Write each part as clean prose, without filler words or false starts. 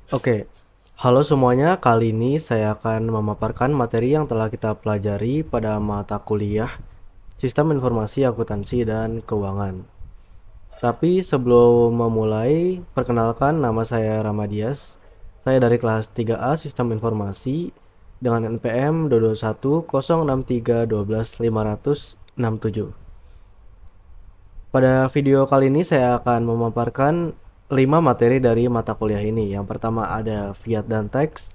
Oke, halo semuanya. Kali ini saya akan memaparkan materi yang telah kita pelajari pada mata kuliah Sistem Informasi Akuntansi dan Keuangan. Tapi sebelum memulai, perkenalkan nama saya Ramadias. Saya dari kelas 3A Sistem Informasi dengan NPM 22106312567. Pada video kali ini saya akan memaparkan 5 materi dari mata kuliah ini. Yang pertama ada fiat dan tax,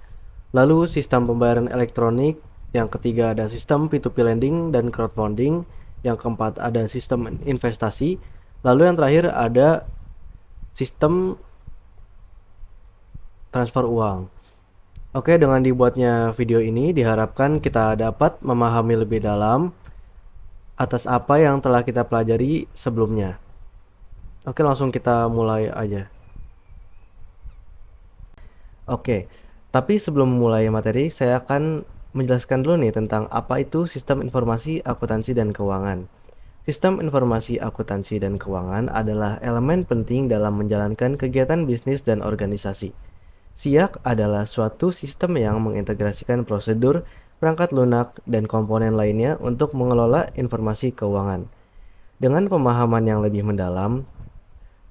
lalu sistem pembayaran elektronik, yang ketiga ada sistem P2P lending dan crowdfunding, yang keempat ada sistem investasi, lalu yang terakhir ada sistem transfer uang. Oke, dengan dibuatnya video ini diharapkan kita dapat memahami lebih dalam atas apa yang telah kita pelajari sebelumnya. Oke, langsung kita mulai aja. Oke, tapi sebelum memulai materi, saya akan menjelaskan dulu nih tentang apa itu Sistem Informasi Akuntansi dan Keuangan. Sistem Informasi Akuntansi dan Keuangan adalah elemen penting dalam menjalankan kegiatan bisnis dan organisasi. SIAK adalah suatu sistem yang mengintegrasikan prosedur, perangkat lunak, dan komponen lainnya untuk mengelola informasi keuangan. Dengan pemahaman yang lebih mendalam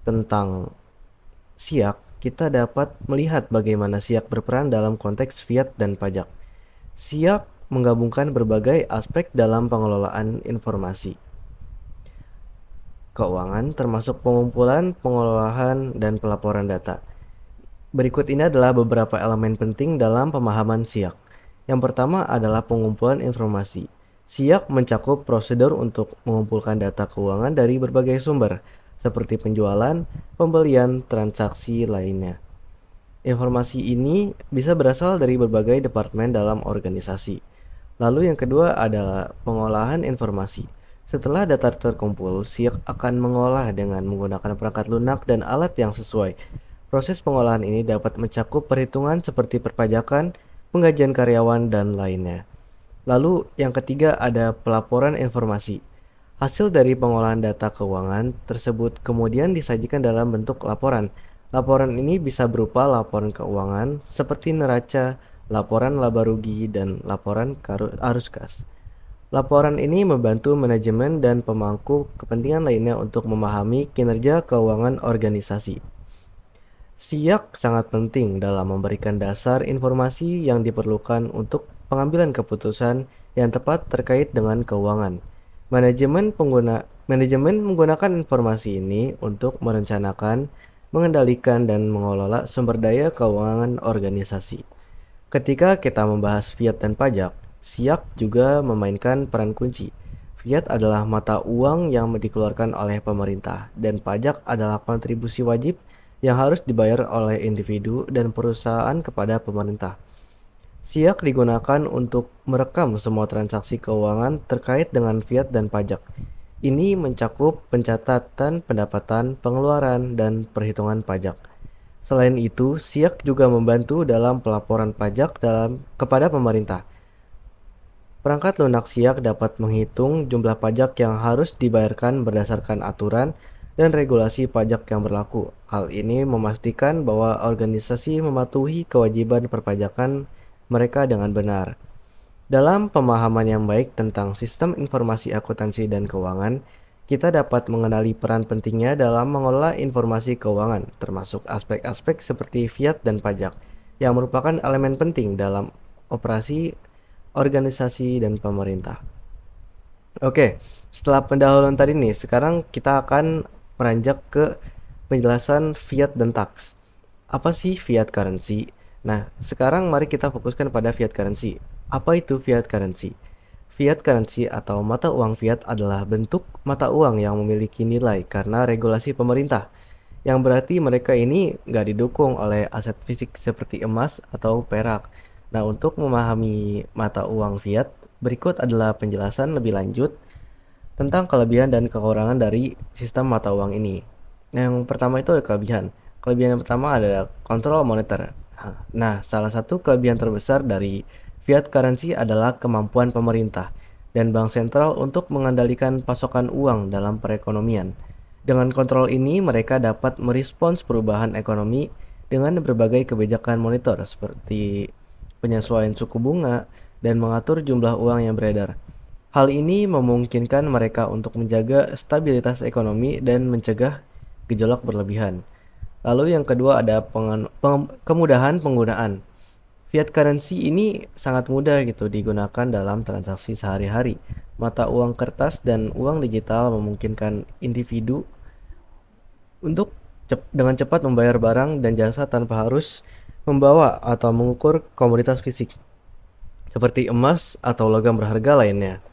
tentang SIAK, kita dapat melihat bagaimana SIAK berperan dalam konteks fiat dan pajak. SIAK menggabungkan berbagai aspek dalam pengelolaan informasi keuangan, termasuk pengumpulan, pengolahan, dan pelaporan data. Berikut ini adalah beberapa elemen penting dalam pemahaman SIAK. Yang pertama adalah pengumpulan informasi. SIAK mencakup prosedur untuk mengumpulkan data keuangan dari berbagai sumber, seperti penjualan, pembelian, transaksi lainnya. Informasi ini bisa berasal dari berbagai departemen dalam organisasi. Lalu yang kedua adalah pengolahan informasi. Setelah data terkumpul, SIAK akan mengolah dengan menggunakan perangkat lunak dan alat yang sesuai. Proses pengolahan ini dapat mencakup perhitungan seperti perpajakan, penggajian karyawan, dan lainnya. Lalu yang ketiga ada pelaporan informasi. Hasil dari pengolahan data keuangan tersebut kemudian disajikan dalam bentuk laporan. Laporan ini bisa berupa laporan keuangan seperti neraca, laporan laba rugi, dan laporan arus kas. Laporan ini membantu manajemen dan pemangku kepentingan lainnya untuk memahami kinerja keuangan organisasi. SIAK sangat penting dalam memberikan dasar informasi yang diperlukan untuk pengambilan keputusan yang tepat terkait dengan keuangan. Manajemen menggunakan informasi ini untuk merencanakan, mengendalikan, dan mengelola sumber daya keuangan organisasi. Ketika kita membahas fiat dan pajak, SIAK juga memainkan peran kunci. Fiat adalah mata uang yang dikeluarkan oleh pemerintah, dan pajak adalah kontribusi wajib yang harus dibayar oleh individu dan perusahaan kepada pemerintah. SIAK digunakan untuk merekam semua transaksi keuangan terkait dengan fiat dan pajak. Ini mencakup pencatatan pendapatan, pengeluaran, dan perhitungan pajak. Selain itu, SIAK juga membantu dalam pelaporan pajak kepada pemerintah. Perangkat lunak SIAK dapat menghitung jumlah pajak yang harus dibayarkan berdasarkan aturan dan regulasi pajak yang berlaku. Hal ini memastikan bahwa organisasi mematuhi kewajiban perpajakan mereka dengan benar. Dalam pemahaman yang baik tentang sistem informasi akuntansi dan keuangan, kita dapat mengenali peran pentingnya dalam mengelola informasi keuangan, termasuk aspek-aspek seperti fiat dan pajak, yang merupakan elemen penting dalam operasi organisasi dan pemerintah. Oke, setelah pendahuluan tadi nih, sekarang kita akan meranjak ke penjelasan fiat dan tax. Apa sih fiat currency? Nah, sekarang mari kita fokuskan pada fiat currency. Apa itu fiat currency? Fiat currency atau mata uang fiat adalah bentuk mata uang yang memiliki nilai karena regulasi pemerintah, yang berarti mereka ini nggak didukung oleh aset fisik seperti emas atau perak. Nah, untuk memahami mata uang fiat, berikut adalah penjelasan lebih lanjut tentang kelebihan dan kekurangan dari sistem mata uang ini. Yang pertama itu ada kelebihan. Kelebihan yang pertama adalah kontrol moneter. Nah, salah satu kelebihan terbesar dari fiat currency adalah kemampuan pemerintah dan bank sentral untuk mengendalikan pasokan uang dalam perekonomian. Dengan kontrol ini, mereka dapat merespons perubahan ekonomi dengan berbagai kebijakan monitor seperti penyesuaian suku bunga dan mengatur jumlah uang yang beredar. Hal ini memungkinkan mereka untuk menjaga stabilitas ekonomi dan mencegah gejolak berlebihan. Lalu yang kedua ada kemudahan penggunaan. Fiat currency ini sangat mudah gitu digunakan dalam transaksi sehari-hari. Mata uang kertas dan uang digital memungkinkan individu untuk dengan cepat membayar barang dan jasa tanpa harus membawa atau mengukur komoditas fisik seperti emas atau logam berharga lainnya.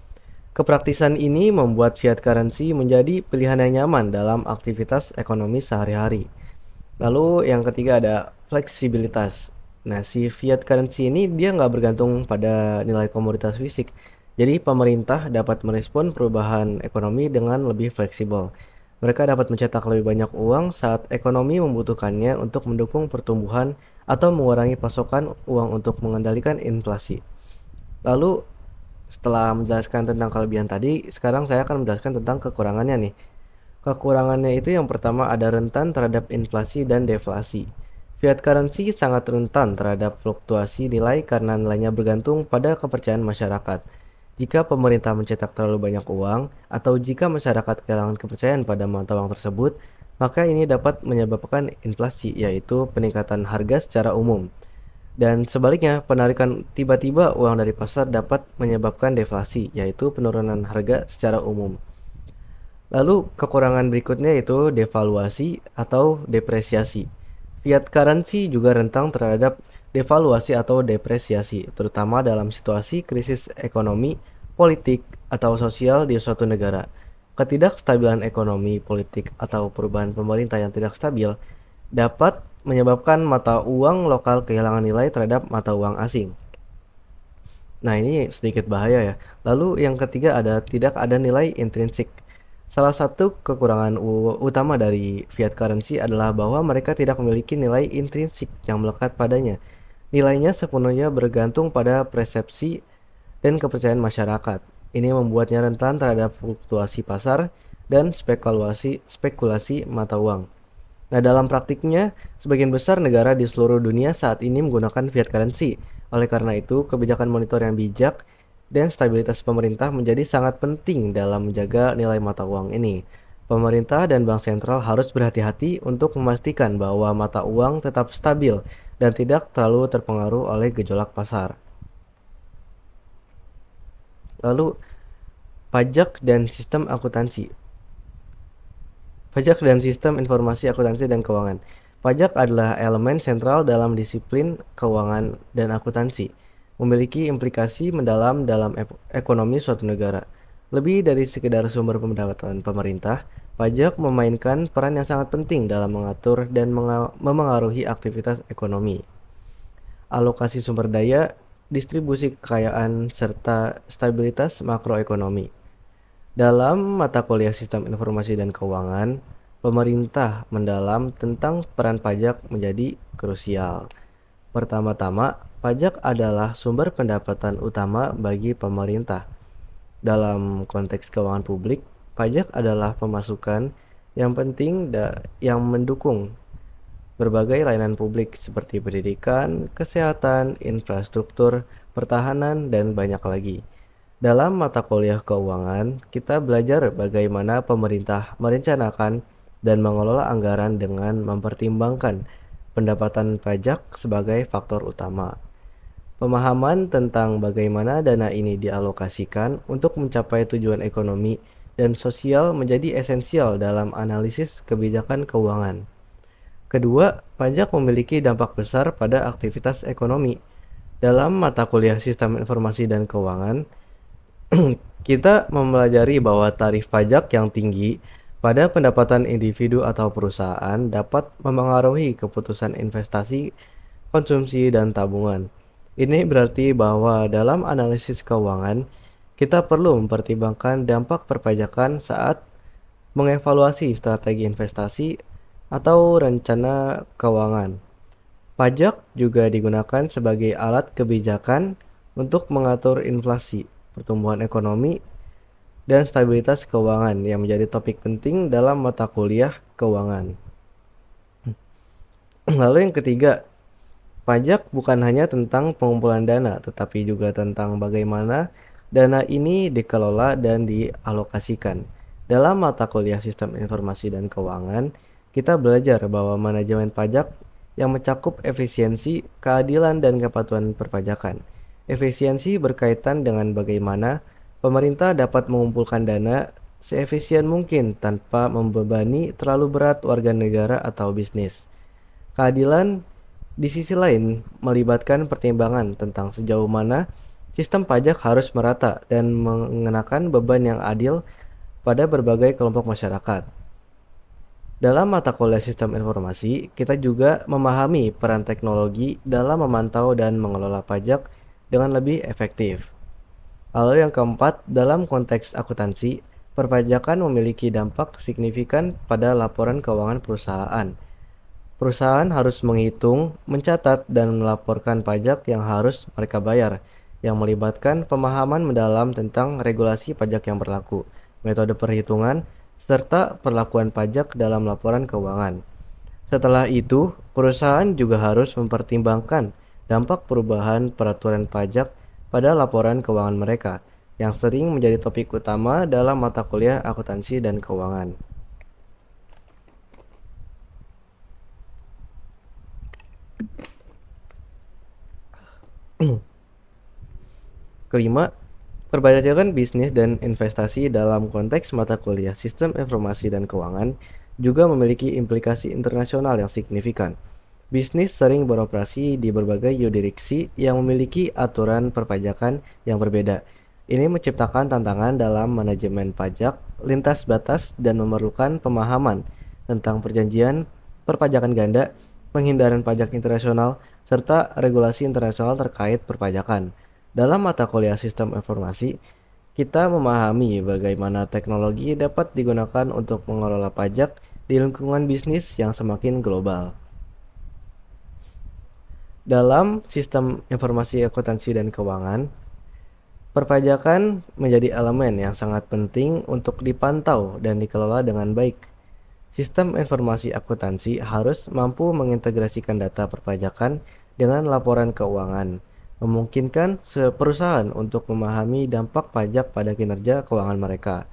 Kepraktisan ini membuat fiat currency menjadi pilihan yang nyaman dalam aktivitas ekonomi sehari-hari. Lalu yang ketiga ada fleksibilitas. Nah, si fiat currency ini dia nggak bergantung pada nilai komoditas fisik. Jadi pemerintah dapat merespon perubahan ekonomi dengan lebih fleksibel. Mereka dapat mencetak lebih banyak uang saat ekonomi membutuhkannya untuk mendukung pertumbuhan atau mengurangi pasokan uang untuk mengendalikan inflasi. Lalu setelah menjelaskan tentang kelebihan tadi, sekarang saya akan menjelaskan tentang kekurangannya nih. Kekurangannya itu yang pertama ada rentan terhadap inflasi dan deflasi. Fiat currency sangat rentan terhadap fluktuasi nilai karena nilainya bergantung pada kepercayaan masyarakat. Jika pemerintah mencetak terlalu banyak uang, atau jika masyarakat kehilangan kepercayaan pada mata uang tersebut, maka ini dapat menyebabkan inflasi, yaitu peningkatan harga secara umum. Dan sebaliknya, penarikan tiba-tiba uang dari pasar dapat menyebabkan deflasi, yaitu penurunan harga secara umum. Lalu kekurangan berikutnya itu devaluasi atau depresiasi. Fiat currency juga rentan terhadap devaluasi atau depresiasi, terutama dalam situasi krisis ekonomi, politik, atau sosial di suatu negara. Ketidakstabilan ekonomi, politik, atau perubahan pemerintah yang tidak stabil dapat menyebabkan mata uang lokal kehilangan nilai terhadap mata uang asing. Nah, ini sedikit bahaya ya. Lalu yang ketiga ada tidak ada nilai intrinsik. Salah satu kekurangan utama dari fiat currency adalah bahwa mereka tidak memiliki nilai intrinsik yang melekat padanya. Nilainya sepenuhnya bergantung pada persepsi dan kepercayaan masyarakat. Ini membuatnya rentan terhadap fluktuasi pasar dan spekulasi mata uang. Nah, dalam praktiknya, sebagian besar negara di seluruh dunia saat ini menggunakan fiat currency. Oleh karena itu, kebijakan monitor yang bijak dan stabilitas pemerintah menjadi sangat penting dalam menjaga nilai mata uang ini. Pemerintah dan bank sentral harus berhati-hati untuk memastikan bahwa mata uang tetap stabil dan tidak terlalu terpengaruh oleh gejolak pasar. Lalu, pajak dan sistem akuntansi. Pajak dan sistem informasi akuntansi dan keuangan. Pajak adalah elemen sentral dalam disiplin keuangan dan akuntansi, memiliki implikasi mendalam dalam ekonomi suatu negara. Lebih dari sekedar sumber pendapatan pemerintah, pajak memainkan peran yang sangat penting dalam mengatur dan memengaruhi aktivitas ekonomi. Alokasi sumber daya, distribusi kekayaan, serta stabilitas makroekonomi. Dalam mata kuliah Sistem Informasi dan Keuangan, pemerintah mendalam tentang peran pajak menjadi krusial. Pertama-tama, pajak adalah sumber pendapatan utama bagi pemerintah. Dalam konteks keuangan publik, pajak adalah pemasukan yang penting yang mendukung berbagai layanan publik seperti pendidikan, kesehatan, infrastruktur, pertahanan, dan banyak lagi. Dalam mata kuliah keuangan, kita belajar bagaimana pemerintah merencanakan dan mengelola anggaran dengan mempertimbangkan pendapatan pajak sebagai faktor utama. Pemahaman tentang bagaimana dana ini dialokasikan untuk mencapai tujuan ekonomi dan sosial menjadi esensial dalam analisis kebijakan keuangan. Kedua, pajak memiliki dampak besar pada aktivitas ekonomi. Dalam mata kuliah Sistem Informasi dan Keuangan, kita mempelajari bahwa tarif pajak yang tinggi pada pendapatan individu atau perusahaan dapat memengaruhi keputusan investasi, konsumsi, dan tabungan. Ini berarti bahwa dalam analisis keuangan, kita perlu mempertimbangkan dampak perpajakan saat mengevaluasi strategi investasi atau rencana keuangan. Pajak juga digunakan sebagai alat kebijakan untuk mengatur inflasi, pertumbuhan ekonomi, dan stabilitas keuangan yang menjadi topik penting dalam mata kuliah keuangan. Lalu yang ketiga, pajak bukan hanya tentang pengumpulan dana, tetapi juga tentang bagaimana dana ini dikelola dan dialokasikan. Dalam mata kuliah Sistem Informasi dan Keuangan, kita belajar bahwa manajemen pajak yang mencakup efisiensi, keadilan, dan kepatuhan perpajakan. Efisiensi berkaitan dengan bagaimana pemerintah dapat mengumpulkan dana seefisien mungkin tanpa membebani terlalu berat warga negara atau bisnis. Keadilan di sisi lain melibatkan pertimbangan tentang sejauh mana sistem pajak harus merata dan mengenakan beban yang adil pada berbagai kelompok masyarakat. Dalam mata kuliah Sistem Informasi, kita juga memahami peran teknologi dalam memantau dan mengelola pajak dengan lebih efektif. Lalu yang keempat, dalam konteks akuntansi, perpajakan memiliki dampak signifikan pada laporan keuangan perusahaan. Perusahaan harus menghitung, mencatat, dan melaporkan pajak yang harus mereka bayar, yang melibatkan pemahaman mendalam tentang regulasi pajak yang berlaku, metode perhitungan, serta perlakuan pajak dalam laporan keuangan. Setelah itu, perusahaan juga harus mempertimbangkan dampak perubahan peraturan pajak pada laporan keuangan mereka, yang sering menjadi topik utama dalam mata kuliah akuntansi dan keuangan. Kelima, perpajakan bisnis dan investasi dalam konteks mata kuliah Sistem Informasi dan Keuangan juga memiliki implikasi internasional yang signifikan. Bisnis sering beroperasi di berbagai yurisdiksi yang memiliki aturan perpajakan yang berbeda. Ini menciptakan tantangan dalam manajemen pajak lintas batas dan memerlukan pemahaman tentang perjanjian perpajakan ganda, penghindaran pajak internasional, serta regulasi internasional terkait perpajakan. Dalam mata kuliah Sistem Informasi, kita memahami bagaimana teknologi dapat digunakan untuk mengelola pajak di lingkungan bisnis yang semakin global. Dalam Sistem Informasi Akuntansi dan Keuangan, perpajakan menjadi elemen yang sangat penting untuk dipantau dan dikelola dengan baik. Sistem informasi akuntansi harus mampu mengintegrasikan data perpajakan dengan laporan keuangan, memungkinkan perusahaan untuk memahami dampak pajak pada kinerja keuangan mereka.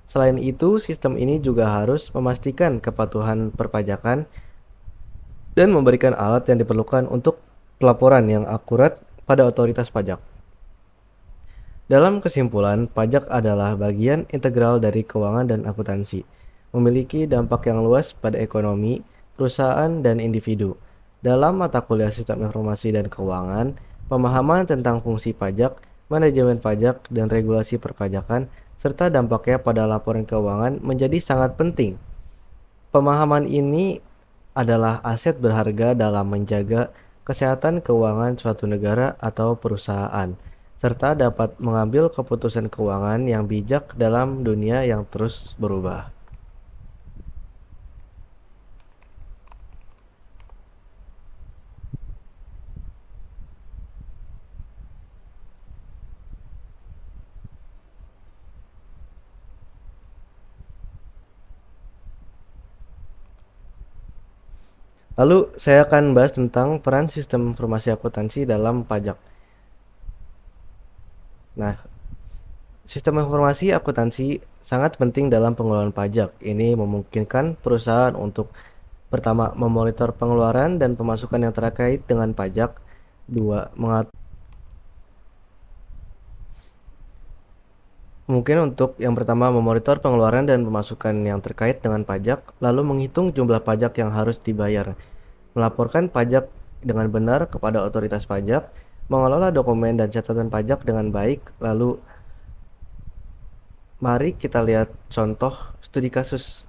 Selain itu, sistem ini juga harus memastikan kepatuhan perpajakan dan memberikan alat yang diperlukan untuk pelaporan yang akurat pada otoritas pajak. Dalam kesimpulan, pajak adalah bagian integral dari keuangan dan akuntansi, memiliki dampak yang luas pada ekonomi, perusahaan, dan individu. Dalam mata kuliah Sistem Informasi dan Keuangan, pemahaman tentang fungsi pajak, manajemen pajak, dan regulasi perpajakan, serta dampaknya pada laporan keuangan menjadi sangat penting. Pemahaman ini adalah aset berharga dalam menjaga kesehatan keuangan suatu negara atau perusahaan, serta dapat mengambil keputusan keuangan yang bijak dalam dunia yang terus berubah. Lalu saya akan bahas tentang peran sistem informasi akuntansi dalam pajak. Nah, sistem informasi akuntansi sangat penting dalam pengelolaan pajak. Ini memungkinkan perusahaan untuk pertama, memonitor pengeluaran dan pemasukan yang terkait dengan pajak. Dua, mungkin untuk yang pertama memonitor pengeluaran dan pemasukan yang terkait dengan pajak, lalu menghitung jumlah pajak yang harus dibayar, melaporkan pajak dengan benar kepada otoritas pajak, mengelola dokumen dan catatan pajak dengan baik. Lalu mari kita lihat contoh studi kasus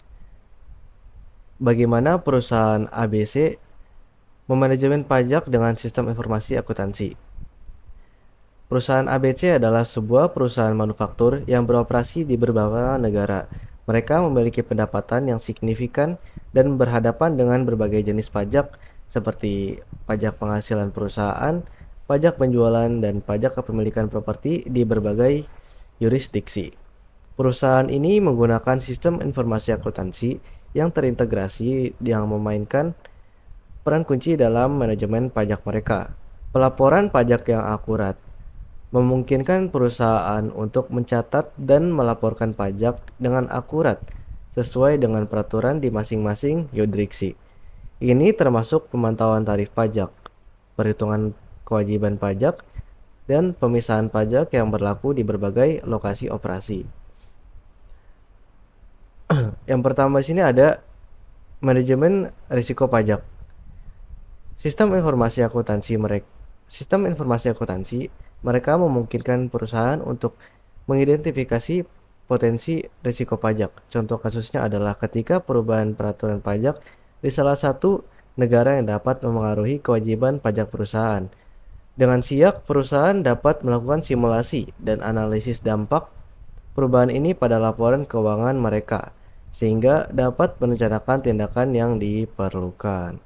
bagaimana perusahaan ABC memanajemen pajak dengan sistem informasi akuntansi. Perusahaan ABC adalah sebuah perusahaan manufaktur yang beroperasi di beberapa negara. Mereka memiliki pendapatan yang signifikan dan berhadapan dengan berbagai jenis pajak seperti pajak penghasilan perusahaan, pajak penjualan, dan pajak kepemilikan properti di berbagai yurisdiksi. Perusahaan ini menggunakan sistem informasi akuntansi yang terintegrasi yang memainkan peran kunci dalam manajemen pajak mereka. Pelaporan pajak yang akurat memungkinkan perusahaan untuk mencatat dan melaporkan pajak dengan akurat sesuai dengan peraturan di masing-masing yurisdiksi. Ini termasuk pemantauan tarif pajak, perhitungan kewajiban pajak, dan pemisahan pajak yang berlaku di berbagai lokasi operasi. Yang pertama di sini ada manajemen risiko pajak. Sistem informasi akuntansi mereka memungkinkan perusahaan untuk mengidentifikasi potensi risiko pajak. Contoh kasusnya adalah ketika perubahan peraturan pajak di salah satu negara yang dapat memengaruhi kewajiban pajak perusahaan. Dengan SIAK, perusahaan dapat melakukan simulasi dan analisis dampak perubahan ini pada laporan keuangan mereka, sehingga dapat merencanakan tindakan yang diperlukan.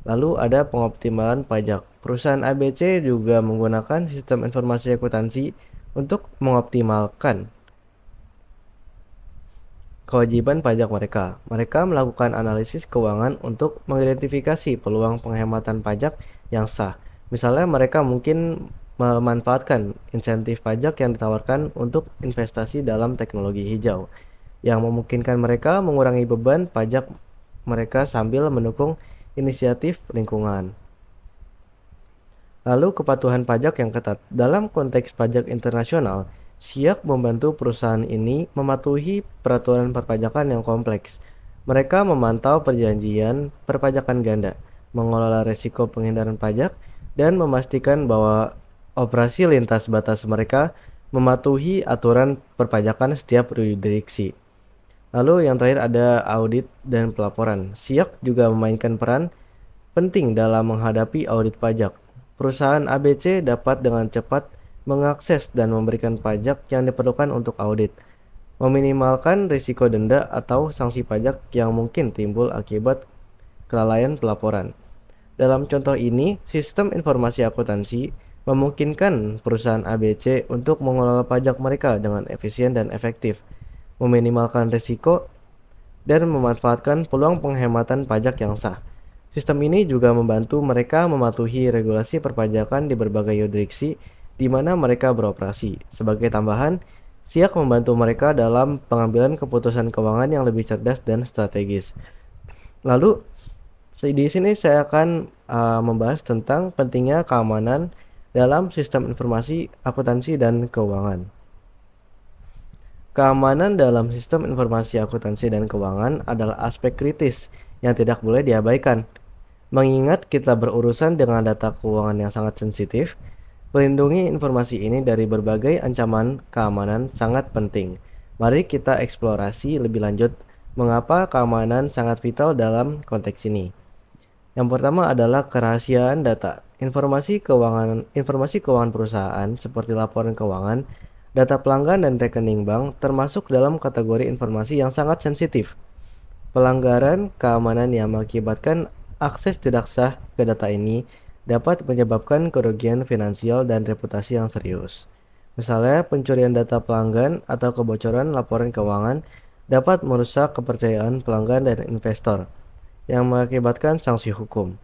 Lalu ada pengoptimalan pajak. Perusahaan ABC juga menggunakan sistem informasi akuntansi untuk mengoptimalkan kewajiban pajak mereka. Mereka melakukan analisis keuangan untuk mengidentifikasi peluang penghematan pajak yang sah. Misalnya mereka mungkin memanfaatkan insentif pajak yang ditawarkan untuk investasi dalam teknologi hijau, yang memungkinkan mereka mengurangi beban pajak mereka sambil mendukung inisiatif lingkungan. Lalu kepatuhan pajak yang ketat. Dalam konteks pajak internasional, SIAK membantu perusahaan ini mematuhi peraturan perpajakan yang kompleks. Mereka memantau perjanjian perpajakan ganda, mengelola risiko penghindaran pajak, dan memastikan bahwa operasi lintas batas mereka mematuhi aturan perpajakan setiap yurisdiksi. Lalu yang terakhir ada audit dan pelaporan. SIAK juga memainkan peran penting dalam menghadapi audit pajak. Perusahaan ABC dapat dengan cepat mengakses dan memberikan pajak yang diperlukan untuk audit, meminimalkan risiko denda atau sanksi pajak yang mungkin timbul akibat kelalaian pelaporan. Dalam contoh ini, sistem informasi akuntansi memungkinkan perusahaan ABC untuk mengelola pajak mereka dengan efisien dan efektif, meminimalkan risiko, dan memanfaatkan peluang penghematan pajak yang sah. Sistem ini juga membantu mereka mematuhi regulasi perpajakan di berbagai yurisdiksi di mana mereka beroperasi. Sebagai tambahan, SIAK membantu mereka dalam pengambilan keputusan keuangan yang lebih cerdas dan strategis. Lalu, di sini saya akan membahas tentang pentingnya keamanan dalam sistem informasi akuntansi dan keuangan. Keamanan dalam sistem informasi akuntansi dan keuangan adalah aspek kritis yang tidak boleh diabaikan. Mengingat kita berurusan dengan data keuangan yang sangat sensitif, melindungi informasi ini dari berbagai ancaman keamanan sangat penting. Mari kita eksplorasi lebih lanjut mengapa keamanan sangat vital dalam konteks ini. Yang pertama adalah kerahasiaan data. Informasi keuangan perusahaan seperti laporan keuangan, data pelanggan dan rekening bank termasuk dalam kategori informasi yang sangat sensitif. Pelanggaran keamanan yang mengakibatkan akses tidak sah ke data ini dapat menyebabkan kerugian finansial dan reputasi yang serius. Misalnya, pencurian data pelanggan atau kebocoran laporan keuangan dapat merusak kepercayaan pelanggan dan investor, yang mengakibatkan sanksi hukum.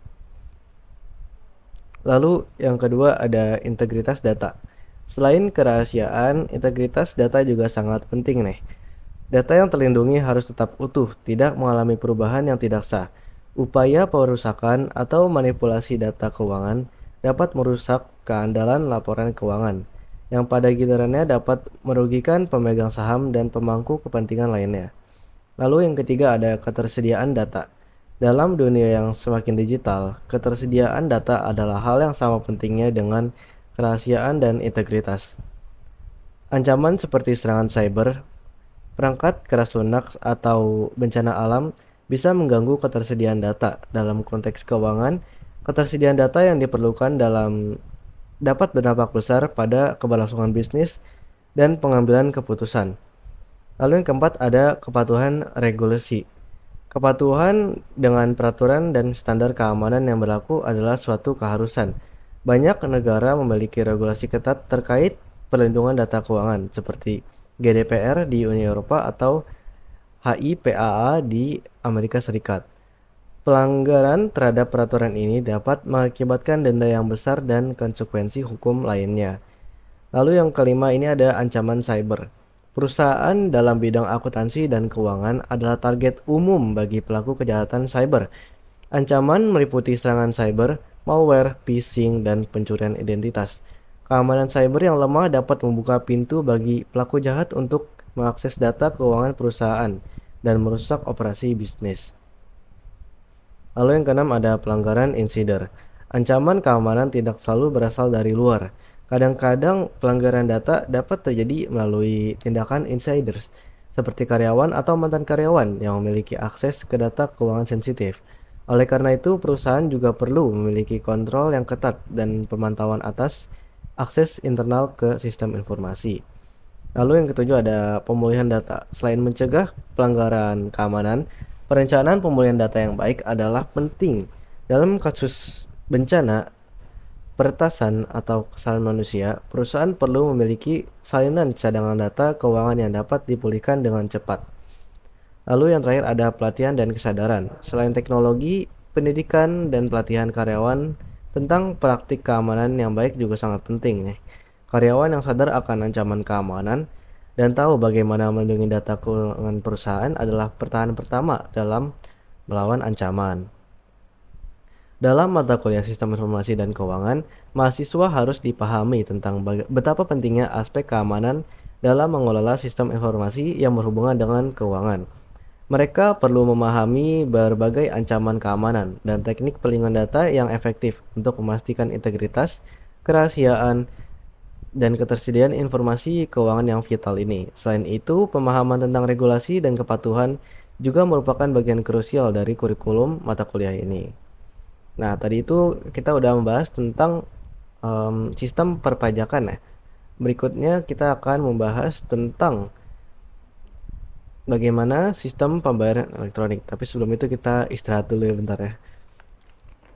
Lalu yang kedua ada integritas data. Selain kerahasiaan, integritas data juga sangat penting nih. Data yang terlindungi harus tetap utuh, tidak mengalami perubahan yang tidak sah. Upaya perusakan atau manipulasi data keuangan dapat merusak keandalan laporan keuangan, yang pada gilirannya dapat merugikan pemegang saham dan pemangku kepentingan lainnya. Lalu yang ketiga ada ketersediaan data. Dalam dunia yang semakin digital, ketersediaan data adalah hal yang sama pentingnya dengan kerahasiaan dan integritas. Ancaman seperti serangan cyber, perangkat keras lunak, atau bencana alam bisa mengganggu ketersediaan data. Dalam konteks keuangan, ketersediaan data yang diperlukan dapat berdampak besar pada keberlangsungan bisnis dan pengambilan keputusan. Lalu yang keempat ada kepatuhan regulasi. Kepatuhan dengan peraturan dan standar keamanan yang berlaku adalah suatu keharusan. Banyak negara memiliki regulasi ketat terkait perlindungan data keuangan seperti GDPR di Uni Eropa atau HIPAA di Amerika Serikat. Pelanggaran terhadap peraturan ini dapat mengakibatkan denda yang besar dan konsekuensi hukum lainnya. Lalu yang kelima ini ada ancaman cyber. Perusahaan dalam bidang akuntansi dan keuangan adalah target umum bagi pelaku kejahatan cyber. Ancaman meliputi serangan cyber, malware, phishing, dan pencurian identitas. Keamanan cyber yang lemah dapat membuka pintu bagi pelaku jahat untuk mengakses data keuangan perusahaan dan merusak operasi bisnis. Lalu yang keenam ada pelanggaran insider. Ancaman keamanan tidak selalu berasal dari luar. Kadang-kadang pelanggaran data dapat terjadi melalui tindakan insiders, seperti karyawan atau mantan karyawan yang memiliki akses ke data keuangan sensitif. Oleh karena itu, perusahaan juga perlu memiliki kontrol yang ketat dan pemantauan atas akses internal ke sistem informasi. Lalu yang ketujuh ada pemulihan data. Selain mencegah pelanggaran keamanan, perencanaan pemulihan data yang baik adalah penting. Dalam kasus bencana, peretasan, atau kesalahan manusia, perusahaan perlu memiliki salinan cadangan data keuangan yang dapat dipulihkan dengan cepat. Lalu yang terakhir ada pelatihan dan kesadaran. Selain teknologi, pendidikan dan pelatihan karyawan tentang praktik keamanan yang baik juga sangat penting nih. Karyawan yang sadar akan ancaman keamanan dan tahu bagaimana melindungi data keuangan perusahaan adalah pertahanan pertama dalam melawan ancaman. Dalam mata kuliah Sistem Informasi dan Keuangan, mahasiswa harus dipahami tentang betapa pentingnya aspek keamanan dalam mengelola sistem informasi yang berhubungan dengan keuangan. Mereka perlu memahami berbagai ancaman keamanan dan teknik perlindungan data yang efektif untuk memastikan integritas, kerahasiaan, dan ketersediaan informasi keuangan yang vital ini. Selain itu, pemahaman tentang regulasi dan kepatuhan juga merupakan bagian krusial dari kurikulum mata kuliah ini. Nah, tadi itu kita udah membahas tentang sistem perpajakan ya. Berikutnya kita akan membahas tentang bagaimana sistem pembayaran elektronik. Tapi sebelum itu kita istirahat dulu ya bentar ya.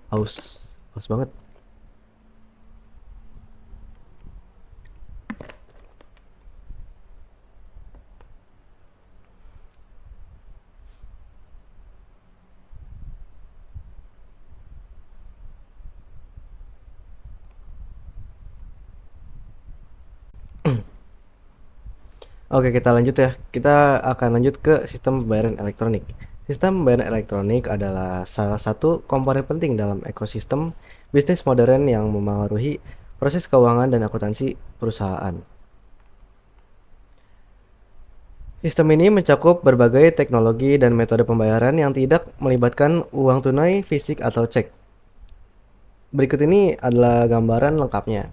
Haus, haus banget. Oke, kita lanjut ya. Kita akan lanjut ke sistem pembayaran elektronik. Sistem pembayaran elektronik adalah salah satu komponen penting dalam ekosistem bisnis modern yang memengaruhi proses keuangan dan akuntansi perusahaan. Sistem ini mencakup berbagai teknologi dan metode pembayaran yang tidak melibatkan uang tunai, fisik, atau cek. Berikut ini adalah gambaran lengkapnya.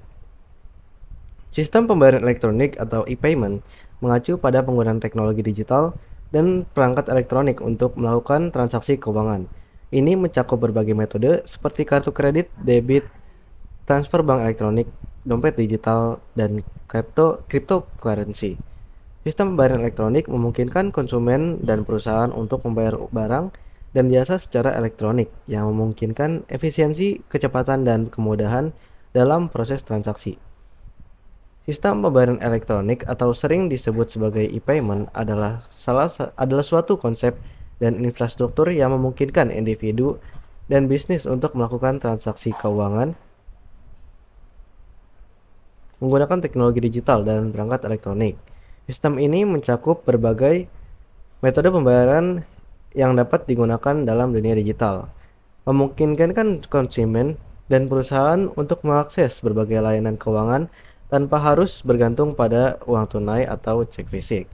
Sistem pembayaran elektronik atau e-payment mengacu pada penggunaan teknologi digital dan perangkat elektronik untuk melakukan transaksi keuangan. Ini mencakup berbagai metode seperti kartu kredit, debit, transfer bank elektronik, dompet digital, dan cryptocurrency. Sistem pembayaran elektronik memungkinkan konsumen dan perusahaan untuk membayar barang dan jasa secara elektronik yang memungkinkan efisiensi, kecepatan, dan kemudahan dalam proses transaksi. Sistem pembayaran elektronik atau sering disebut sebagai e-payment adalah suatu konsep dan infrastruktur yang memungkinkan individu dan bisnis untuk melakukan transaksi keuangan menggunakan teknologi digital dan perangkat elektronik. Sistem ini mencakup berbagai metode pembayaran yang dapat digunakan dalam dunia digital, memungkinkan konsumen dan perusahaan untuk mengakses berbagai layanan keuangan tanpa harus bergantung pada uang tunai atau cek fisik.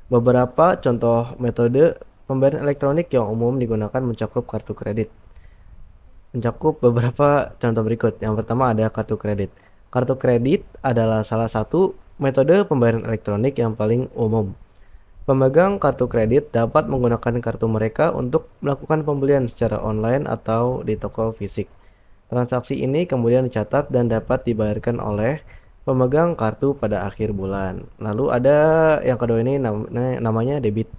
Beberapa contoh metode pembayaran elektronik yang umum digunakan mencakup kartu kredit. Mencakup beberapa contoh berikut. Yang pertama ada kartu kredit. Kartu kredit adalah salah satu metode pembayaran elektronik yang paling umum. Pemegang kartu kredit dapat menggunakan kartu mereka untuk melakukan pembelian secara online atau di toko fisik. Transaksi ini kemudian dicatat dan dapat dibayarkan oleh pemegang kartu pada akhir bulan. Lalu ada yang kedua ini namanya debit.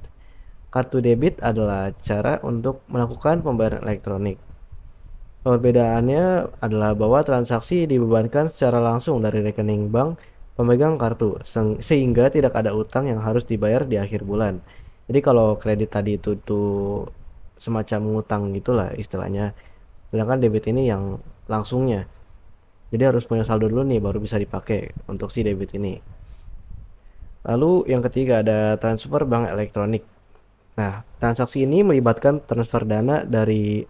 Kartu debit adalah cara untuk melakukan pembayaran elektronik. Perbedaannya adalah bahwa transaksi dibebankan secara langsung dari rekening bank pemegang kartu, sehingga tidak ada utang yang harus dibayar di akhir bulan. Jadi kalau kredit tadi itu semacam ngutang gitulah istilahnya. Sedangkan debit ini yang langsungnya. Jadi harus punya saldo dulu nih baru bisa dipakai untuk si debit ini. Lalu yang ketiga ada transfer bank elektronik. Nah, transaksi ini melibatkan transfer dana dari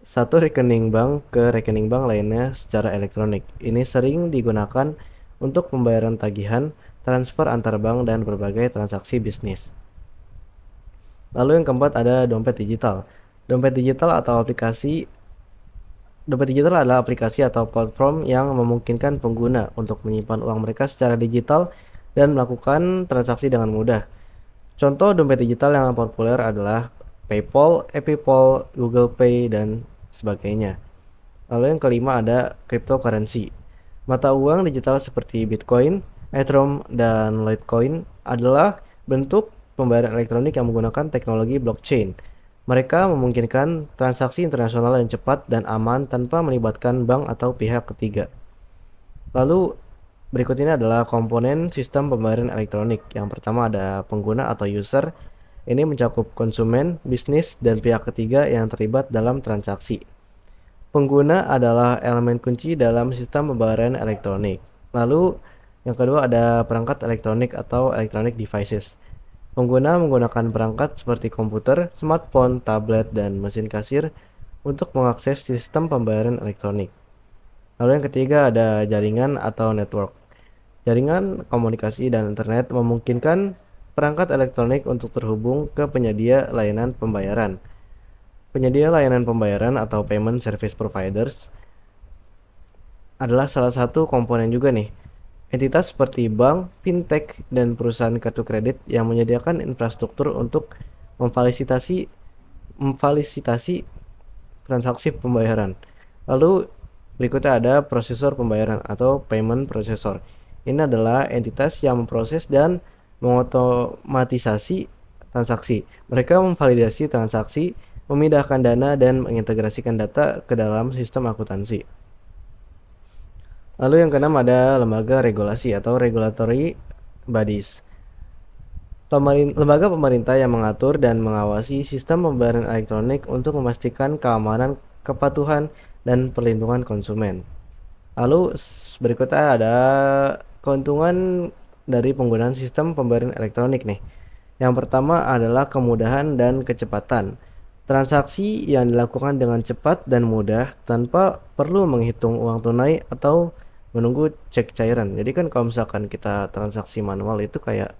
satu rekening bank ke rekening bank lainnya secara elektronik. Ini sering digunakan untuk pembayaran tagihan, transfer antar bank, dan berbagai transaksi bisnis. Lalu yang keempat ada dompet digital. Dompet digital atau aplikasi Dompet digital adalah aplikasi atau platform yang memungkinkan pengguna untuk menyimpan uang mereka secara digital dan melakukan transaksi dengan mudah. Contoh dompet digital yang populer adalah PayPal, ePayPal, Google Pay, dan sebagainya. Lalu yang kelima ada cryptocurrency. Mata uang digital seperti Bitcoin, Ethereum, dan Litecoin adalah bentuk pembayaran elektronik yang menggunakan teknologi blockchain. Mereka memungkinkan transaksi internasional yang cepat dan aman tanpa melibatkan bank atau pihak ketiga. Lalu berikut ini adalah komponen sistem pembayaran elektronik. Yang pertama ada pengguna atau user. Ini mencakup konsumen, bisnis, dan pihak ketiga yang terlibat dalam transaksi. Pengguna adalah elemen kunci dalam sistem pembayaran elektronik. Lalu yang kedua ada perangkat elektronik atau electronic devices. Pengguna menggunakan perangkat seperti komputer, smartphone, tablet, dan mesin kasir untuk mengakses sistem pembayaran elektronik. Lalu yang ketiga ada jaringan atau network. Jaringan komunikasi dan internet memungkinkan perangkat elektronik untuk terhubung ke penyedia layanan pembayaran. Penyedia layanan pembayaran atau payment service providers adalah salah satu komponen juga nih. Entitas seperti bank, fintech, dan perusahaan kartu kredit yang menyediakan infrastruktur untuk memfasilitasi memfasilitasi transaksi pembayaran. Lalu berikutnya ada prosesor pembayaran atau payment processor. Ini adalah entitas yang memproses dan mengotomatisasi transaksi. Mereka memvalidasi transaksi, memindahkan dana, dan mengintegrasikan data ke dalam sistem akuntansi. Lalu yang keenam ada lembaga regulasi atau regulatory bodies. Lembaga pemerintah yang mengatur dan mengawasi sistem pembayaran elektronik untuk memastikan keamanan, kepatuhan, dan perlindungan konsumen. Lalu berikutnya ada keuntungan dari penggunaan sistem pembayaran elektronik nih. Yang pertama adalah kemudahan dan kecepatan. Transaksi yang dilakukan dengan cepat dan mudah tanpa perlu menghitung uang tunai atau menunggu cek cairan. Jadi kan kalau misalkan kita transaksi manual itu kayak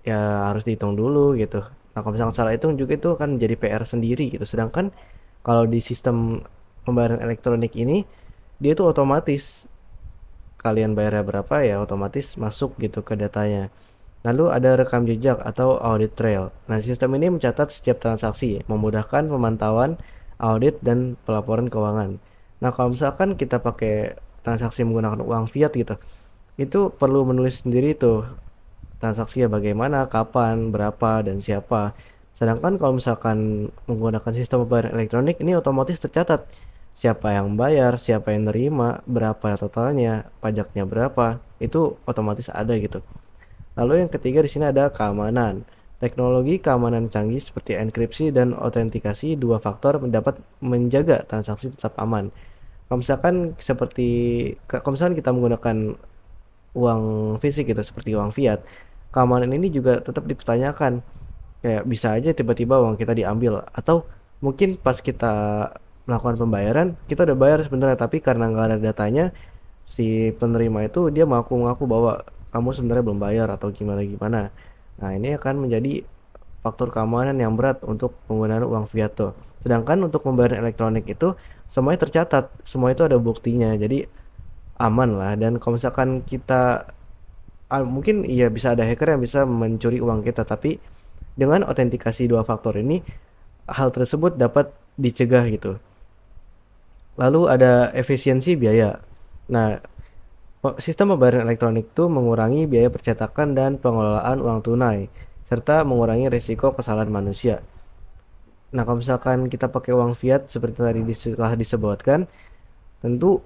ya harus dihitung dulu gitu. Nah, kalau misalkan salah hitung juga itu kan jadi PR sendiri gitu. Sedangkan kalau di sistem pembayaran elektronik ini dia tuh otomatis kalian bayarnya berapa ya otomatis masuk gitu ke datanya. Lalu ada rekam jejak atau audit trail. Nah, sistem ini mencatat setiap transaksi, memudahkan pemantauan, audit, dan pelaporan keuangan. Nah, kalau misalkan kita pakai transaksi menggunakan uang fiat gitu, itu perlu menulis sendiri tuh transaksinya bagaimana, kapan, berapa, dan siapa. Sedangkan kalau misalkan menggunakan sistem pembayaran elektronik, ini otomatis tercatat siapa yang bayar, siapa yang nerima, berapa totalnya, pajaknya berapa, itu otomatis ada gitu. Lalu yang ketiga di sini ada keamanan. Teknologi keamanan canggih seperti enkripsi dan autentikasi dua faktor dapat menjaga transaksi tetap aman. Kalau misalkan kalau misalkan kita menggunakan uang fisik gitu seperti uang fiat, keamanan ini juga tetap dipertanyakan. Kayak bisa aja tiba-tiba uang kita diambil atau mungkin pas kita melakukan pembayaran kita udah bayar sebenarnya tapi karena nggak ada datanya si penerima itu dia mengaku-ngaku bahwa kamu sebenarnya belum bayar atau gimana-gimana. Nah, ini akan menjadi faktor keamanan yang berat untuk penggunaan uang fiat tuh. Sedangkan untuk pembayaran elektronik itu semuanya tercatat, semua itu ada buktinya. Jadi aman lah dan kalau misalkan kita mungkin iya bisa ada hacker yang bisa mencuri uang kita tapi dengan autentikasi dua faktor ini hal tersebut dapat dicegah gitu. Lalu ada efisiensi biaya. Nah, sistem pembayaran elektronik itu mengurangi biaya percetakan dan pengelolaan uang tunai, serta mengurangi risiko kesalahan manusia. Nah, kalau misalkan kita pakai uang fiat seperti tadi telah disebutkan, tentu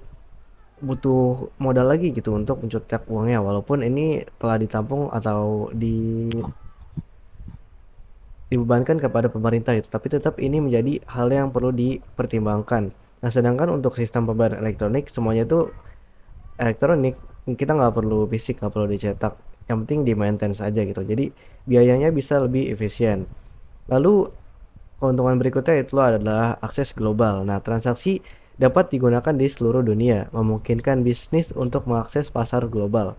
butuh modal lagi gitu untuk mencetak uangnya, walaupun ini telah ditampung atau dibebankan kepada pemerintah itu, tapi tetap ini menjadi hal yang perlu dipertimbangkan. Nah, sedangkan untuk sistem pembayaran elektronik semuanya itu elektronik, kita nggak perlu fisik, nggak perlu dicetak, yang penting di maintain saja gitu, jadi biayanya bisa lebih efisien. Lalu keuntungan berikutnya itu adalah akses global. Nah, transaksi dapat digunakan di seluruh dunia, memungkinkan bisnis untuk mengakses pasar global.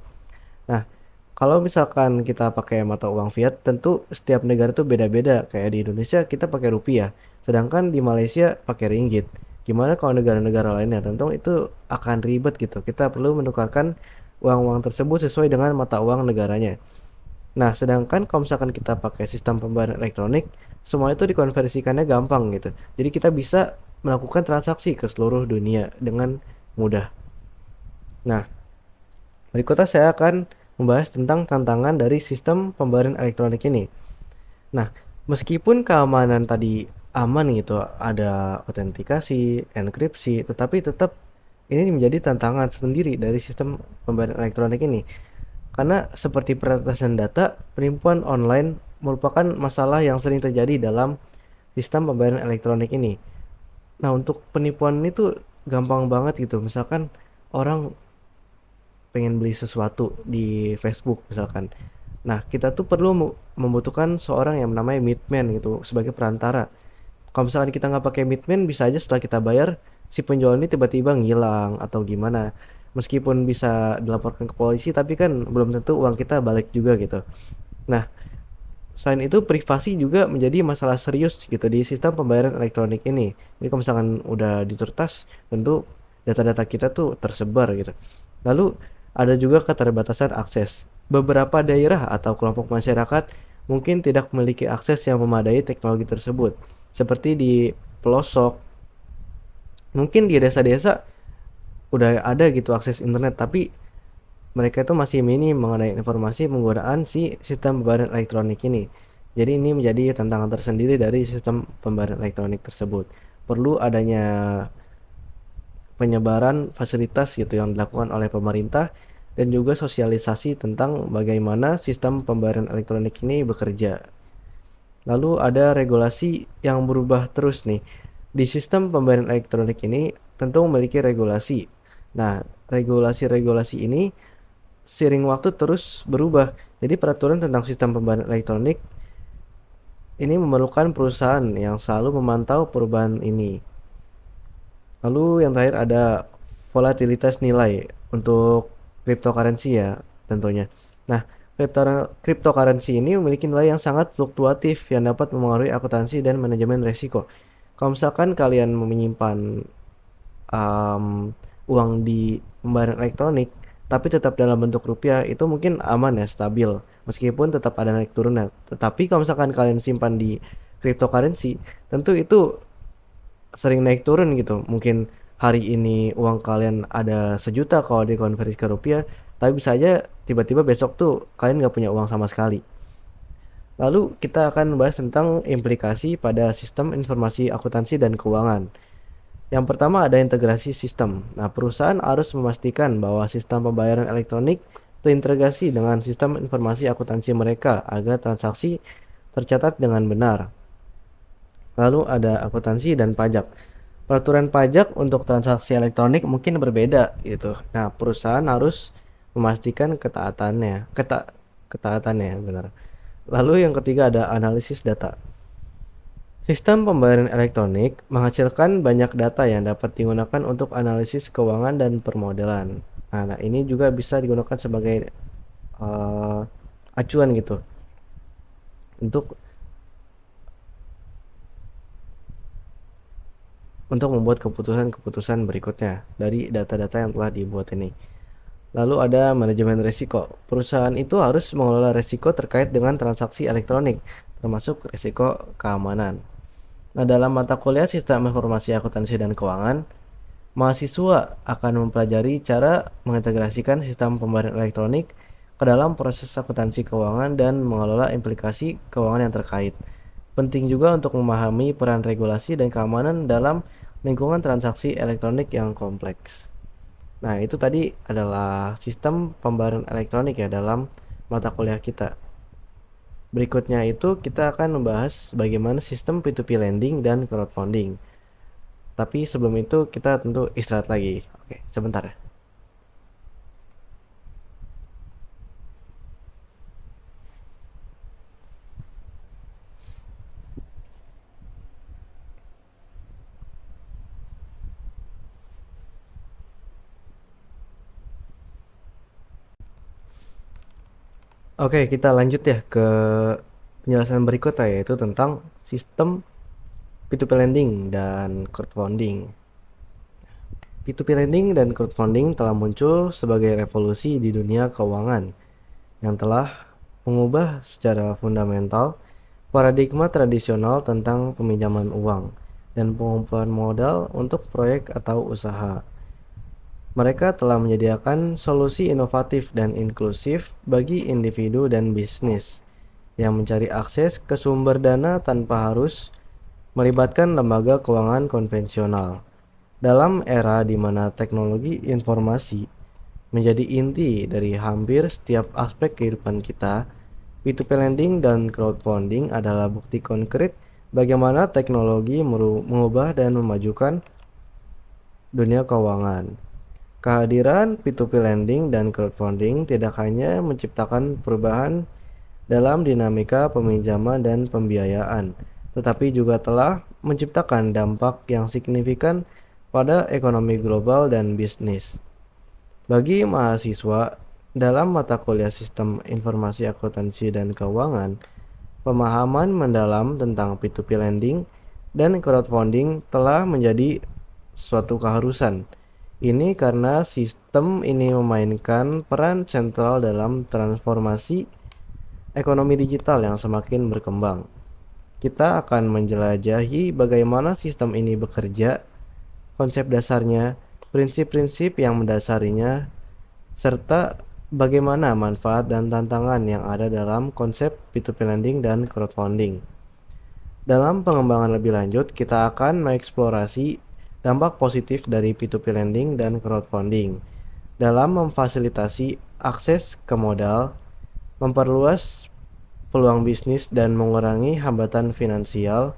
Nah, kalau misalkan kita pakai mata uang fiat, tentu setiap negara tuh beda-beda. Kayak di Indonesia kita pakai rupiah, sedangkan di Malaysia pakai ringgit. Gimana kalau negara-negara lainnya? Tentu itu akan ribet gitu. Kita perlu menukarkan uang-uang tersebut sesuai dengan mata uang negaranya. Nah, sedangkan kalau misalkan kita pakai sistem pembayaran elektronik, semua itu dikonversikannya gampang gitu. Jadi kita bisa melakukan transaksi ke seluruh dunia dengan mudah. Nah, berikutnya saya akan membahas tentang tantangan dari sistem pembayaran elektronik ini. Nah, meskipun keamanan tadi aman gitu, ada autentikasi, enkripsi, tetapi tetap ini menjadi tantangan sendiri dari sistem pembayaran elektronik ini. Karena seperti peretasan data, penipuan online merupakan masalah yang sering terjadi dalam sistem pembayaran elektronik ini. Nah, untuk penipuan ini tuh gampang banget gitu. Misalkan orang pengen beli sesuatu di Facebook misalkan. Nah, kita tuh perlu membutuhkan seorang yang namanya middleman gitu sebagai perantara. Kalau misalkan kita nggak pakai middleman, bisa aja setelah kita bayar, si penjual ini tiba-tiba ngilang atau gimana. Meskipun bisa dilaporkan ke polisi, tapi kan belum tentu uang kita balik juga gitu. Nah, selain itu privasi juga menjadi masalah serius gitu di sistem pembayaran elektronik ini. Jadi kalau misalkan udah diturtas, tentu data-data kita tuh tersebar gitu. Lalu ada juga keterbatasan akses. Beberapa daerah atau kelompok masyarakat mungkin tidak memiliki akses yang memadai teknologi tersebut. Seperti di pelosok, mungkin di desa-desa udah ada gitu akses internet, tapi mereka itu masih minim mengenai informasi penggunaan si sistem pembayaran elektronik ini. Jadi ini menjadi tantangan tersendiri dari sistem pembayaran elektronik tersebut. Perlu adanya penyebaran fasilitas gitu yang dilakukan oleh pemerintah dan juga sosialisasi tentang bagaimana sistem pembayaran elektronik ini bekerja. Lalu ada regulasi yang berubah terus nih. Di sistem pembayaran elektronik ini tentu memiliki regulasi. Nah, regulasi-regulasi ini seiring waktu terus berubah. Jadi peraturan tentang sistem pembayaran elektronik ini memerlukan perusahaan yang selalu memantau perubahan ini. Lalu yang terakhir ada volatilitas nilai untuk cryptocurrency ya tentunya. Nah, cryptocurrency ini memiliki nilai yang sangat fluktuatif yang dapat mempengaruhi akuntansi dan manajemen risiko. Kalau misalkan kalian menyimpan uang di pembayaran elektronik tapi tetap dalam bentuk rupiah, itu mungkin aman ya, stabil meskipun tetap ada naik turunnya. Tetapi kalau misalkan kalian simpan di cryptocurrency, tentu itu sering naik turun gitu. Mungkin hari ini uang kalian ada 1 juta kalau dikonversi ke rupiah, tapi bisa aja tiba-tiba besok tuh kalian nggak punya uang sama sekali. Lalu kita akan membahas tentang implikasi pada sistem informasi akuntansi dan keuangan. Yang pertama ada integrasi sistem. Nah, perusahaan harus memastikan bahwa sistem pembayaran elektronik terintegrasi dengan sistem informasi akuntansi mereka agar transaksi tercatat dengan benar. Lalu ada akuntansi dan pajak. Peraturan pajak untuk transaksi elektronik mungkin berbeda gitu. Nah, perusahaan harus memastikan ketaatannya benar. Lalu yang ketiga ada analisis data. Sistem pembayaran elektronik menghasilkan banyak data yang dapat digunakan untuk analisis keuangan dan permodalan. Nah, ini juga bisa digunakan sebagai acuan gitu untuk membuat keputusan-keputusan berikutnya dari data-data yang telah dibuat ini. Lalu ada manajemen risiko. Perusahaan itu harus mengelola risiko terkait dengan transaksi elektronik, termasuk risiko keamanan. Nah, dalam mata kuliah Sistem Informasi Akuntansi dan Keuangan, mahasiswa akan mempelajari cara mengintegrasikan sistem pembayaran elektronik ke dalam proses akuntansi keuangan dan mengelola implikasi keuangan yang terkait. Penting juga untuk memahami peran regulasi dan keamanan dalam lingkungan transaksi elektronik yang kompleks. Nah, itu tadi adalah sistem pembayaran elektronik ya dalam mata kuliah kita. Berikutnya itu kita akan membahas bagaimana sistem P2P lending dan crowdfunding. Tapi sebelum itu kita tentu istirahat lagi. Oke, sebentar ya. Oke, kita lanjut ya ke penjelasan berikutnya, yaitu tentang sistem P2P lending dan crowdfunding. P2P lending dan crowdfunding telah muncul sebagai revolusi di dunia keuangan yang telah mengubah secara fundamental paradigma tradisional tentang peminjaman uang dan pengumpulan modal untuk proyek atau usaha. Mereka telah menyediakan solusi inovatif dan inklusif bagi individu dan bisnis yang mencari akses ke sumber dana tanpa harus melibatkan lembaga keuangan konvensional. Dalam era di mana teknologi informasi menjadi inti dari hampir setiap aspek kehidupan kita, P2P lending dan crowdfunding adalah bukti konkret bagaimana teknologi mengubah dan memajukan dunia keuangan. Kehadiran P2P lending dan crowdfunding tidak hanya menciptakan perubahan dalam dinamika peminjaman dan pembiayaan, tetapi juga telah menciptakan dampak yang signifikan pada ekonomi global dan bisnis. Bagi mahasiswa dalam mata kuliah Sistem Informasi Akuntansi dan Keuangan, pemahaman mendalam tentang P2P lending dan crowdfunding telah menjadi suatu keharusan. Ini karena sistem ini memainkan peran sentral dalam transformasi ekonomi digital yang semakin berkembang. Kita akan menjelajahi bagaimana sistem ini bekerja, konsep dasarnya, prinsip-prinsip yang mendasarinya, serta bagaimana manfaat dan tantangan yang ada dalam konsep P2P lending dan crowdfunding. Dalam pengembangan lebih lanjut, kita akan mengeksplorasi dampak positif dari P2P lending dan crowdfunding dalam memfasilitasi akses ke modal, memperluas peluang bisnis dan mengurangi hambatan finansial.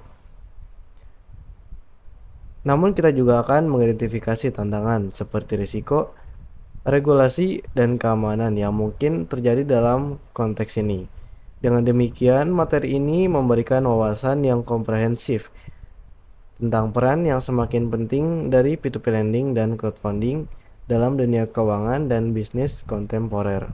Namun kita juga akan mengidentifikasi tantangan seperti risiko, regulasi, dan keamanan yang mungkin terjadi dalam konteks ini. Dengan demikian, materi ini memberikan wawasan yang komprehensif tentang peran yang semakin penting dari P2P lending dan crowdfunding dalam dunia keuangan dan bisnis kontemporer.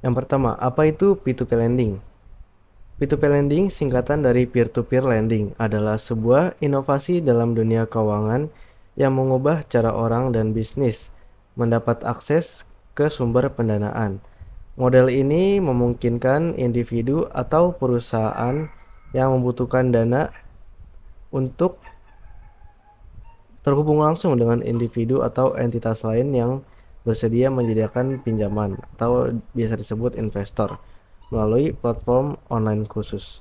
Yang pertama, apa itu P2P lending? P2P lending, singkatan dari peer-to-peer lending, adalah sebuah inovasi dalam dunia keuangan yang mengubah cara orang dan bisnis mendapat akses ke sumber pendanaan. Model ini memungkinkan individu atau perusahaan yang membutuhkan dana untuk terhubung langsung dengan individu atau entitas lain yang bersedia menyediakan pinjaman atau biasa disebut investor melalui platform online khusus.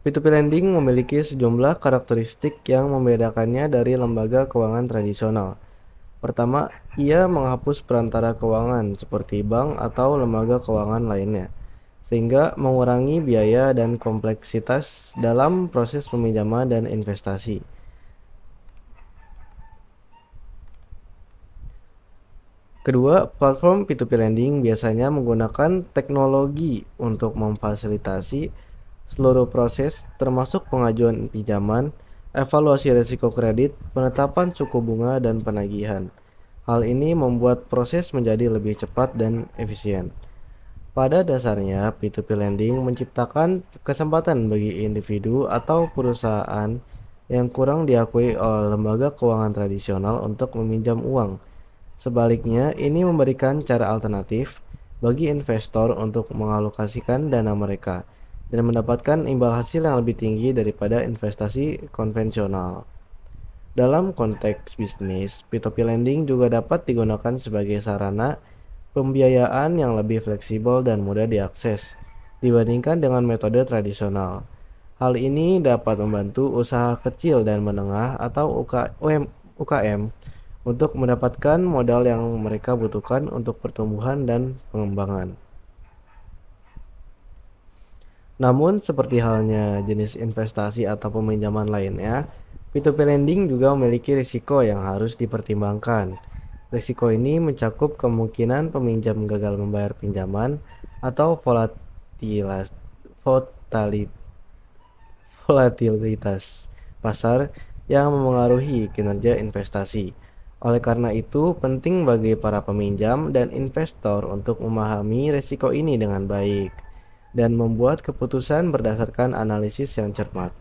P2P lending memiliki sejumlah karakteristik yang membedakannya dari lembaga keuangan tradisional. Pertama, ia menghapus perantara keuangan seperti bank atau lembaga keuangan lainnya, sehingga mengurangi biaya dan kompleksitas dalam proses peminjaman dan investasi. Kedua, platform P2P lending biasanya menggunakan teknologi untuk memfasilitasi seluruh proses termasuk pengajuan pinjaman, evaluasi risiko kredit, penetapan suku bunga, dan penagihan. Hal ini membuat proses menjadi lebih cepat dan efisien. Pada dasarnya, P2P lending menciptakan kesempatan bagi individu atau perusahaan yang kurang diakui oleh lembaga keuangan tradisional untuk meminjam uang. Sebaliknya, ini memberikan cara alternatif bagi investor untuk mengalokasikan dana mereka dan mendapatkan imbal hasil yang lebih tinggi daripada investasi konvensional. Dalam konteks bisnis, P2P lending juga dapat digunakan sebagai sarana pembiayaan yang lebih fleksibel dan mudah diakses dibandingkan dengan metode tradisional. Hal ini dapat membantu usaha kecil dan menengah atau UKM untuk mendapatkan modal yang mereka butuhkan untuk pertumbuhan dan pengembangan. Namun, seperti halnya jenis investasi atau peminjaman lainnya, P2P lending juga memiliki risiko yang harus dipertimbangkan. Risiko ini mencakup kemungkinan peminjam gagal membayar pinjaman atau volatilitas pasar yang memengaruhi kinerja investasi. Oleh karena itu, penting bagi para peminjam dan investor untuk memahami risiko ini dengan baik dan membuat keputusan berdasarkan analisis yang cermat.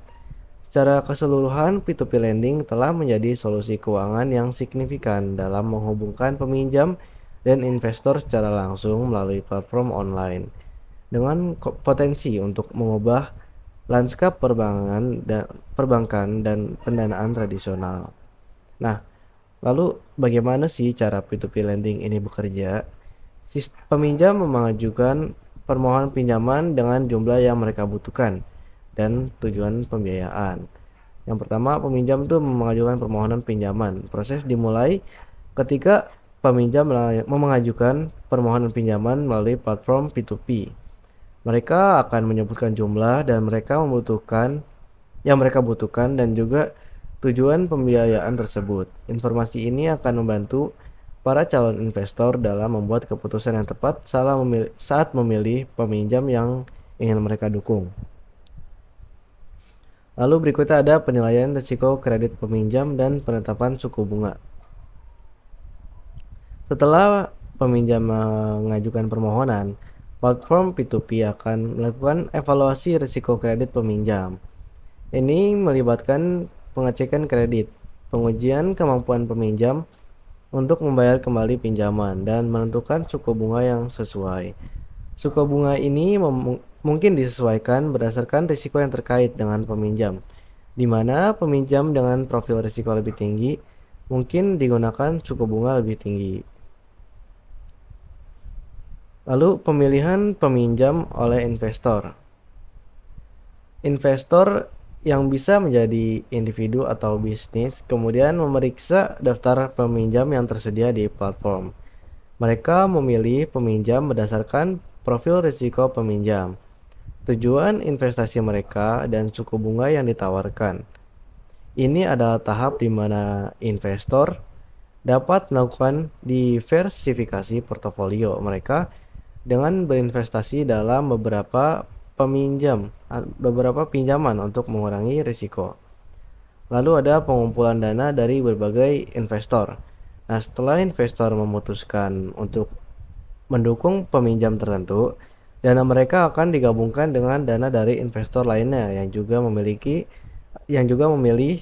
Secara keseluruhan, P2P lending telah menjadi solusi keuangan yang signifikan dalam menghubungkan peminjam dan investor secara langsung melalui platform online, dengan potensi untuk mengubah lanskap perbankan dan pendanaan tradisional. Nah, lalu bagaimana sih cara P2P lending ini bekerja? Peminjam mengajukan permohonan pinjaman dengan jumlah yang mereka butuhkan dan tujuan pembiayaan. Yang pertama, peminjam itu mengajukan permohonan pinjaman. Proses dimulai ketika peminjam mengajukan permohonan pinjaman melalui platform P2P. Mereka akan menyebutkan jumlah dan mereka butuhkan dan juga tujuan pembiayaan tersebut. Informasi ini akan membantu para calon investor dalam membuat keputusan yang tepat saat memilih peminjam yang ingin mereka dukung. Lalu berikutnya ada penilaian risiko kredit peminjam dan penetapan suku bunga. Setelah peminjam mengajukan permohonan, platform P2P akan melakukan evaluasi risiko kredit peminjam. Ini melibatkan pengecekan kredit, pengujian kemampuan peminjam untuk membayar kembali pinjaman, dan menentukan suku bunga yang sesuai. Suku bunga ini mungkin disesuaikan berdasarkan risiko yang terkait dengan peminjam, di mana peminjam dengan profil risiko lebih tinggi mungkin digunakan suku bunga lebih tinggi. Lalu pemilihan peminjam oleh investor. Investor yang bisa menjadi individu atau bisnis kemudian memeriksa daftar peminjam yang tersedia di platform. Mereka memilih peminjam berdasarkan profil risiko peminjam, tujuan investasi mereka, dan suku bunga yang ditawarkan. Ini adalah tahap di mana investor dapat melakukan diversifikasi portofolio mereka dengan berinvestasi dalam beberapa pinjaman untuk mengurangi risiko. Lalu ada pengumpulan dana dari berbagai investor. Nah, setelah investor memutuskan untuk mendukung peminjam tertentu, dana mereka akan digabungkan dengan dana dari investor lainnya yang juga memilih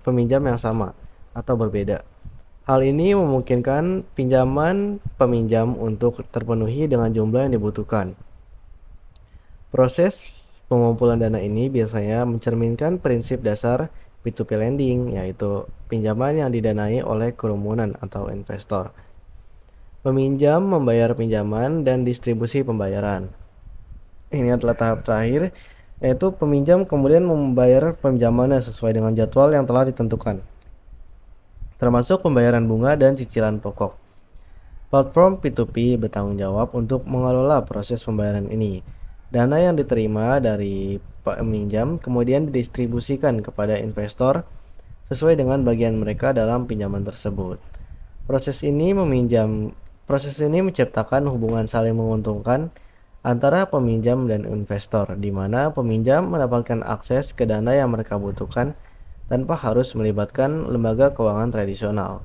peminjam yang sama atau berbeda. Hal ini memungkinkan pinjaman peminjam untuk terpenuhi dengan jumlah yang dibutuhkan. Proses pengumpulan dana ini biasanya mencerminkan prinsip dasar P2P lending, yaitu pinjaman yang didanai oleh kerumunan atau investor. Peminjam membayar pinjaman dan distribusi pembayaran. Ini adalah tahap terakhir, yaitu peminjam kemudian membayar pinjamannya sesuai dengan jadwal yang telah ditentukan, termasuk pembayaran bunga dan cicilan pokok. Platform P2P bertanggung jawab untuk mengelola proses pembayaran ini. Dana yang diterima dari peminjam kemudian didistribusikan kepada investor sesuai dengan bagian mereka dalam pinjaman tersebut. Proses ini menciptakan hubungan saling menguntungkan antara peminjam dan investor, di mana peminjam mendapatkan akses ke dana yang mereka butuhkan tanpa harus melibatkan lembaga keuangan tradisional,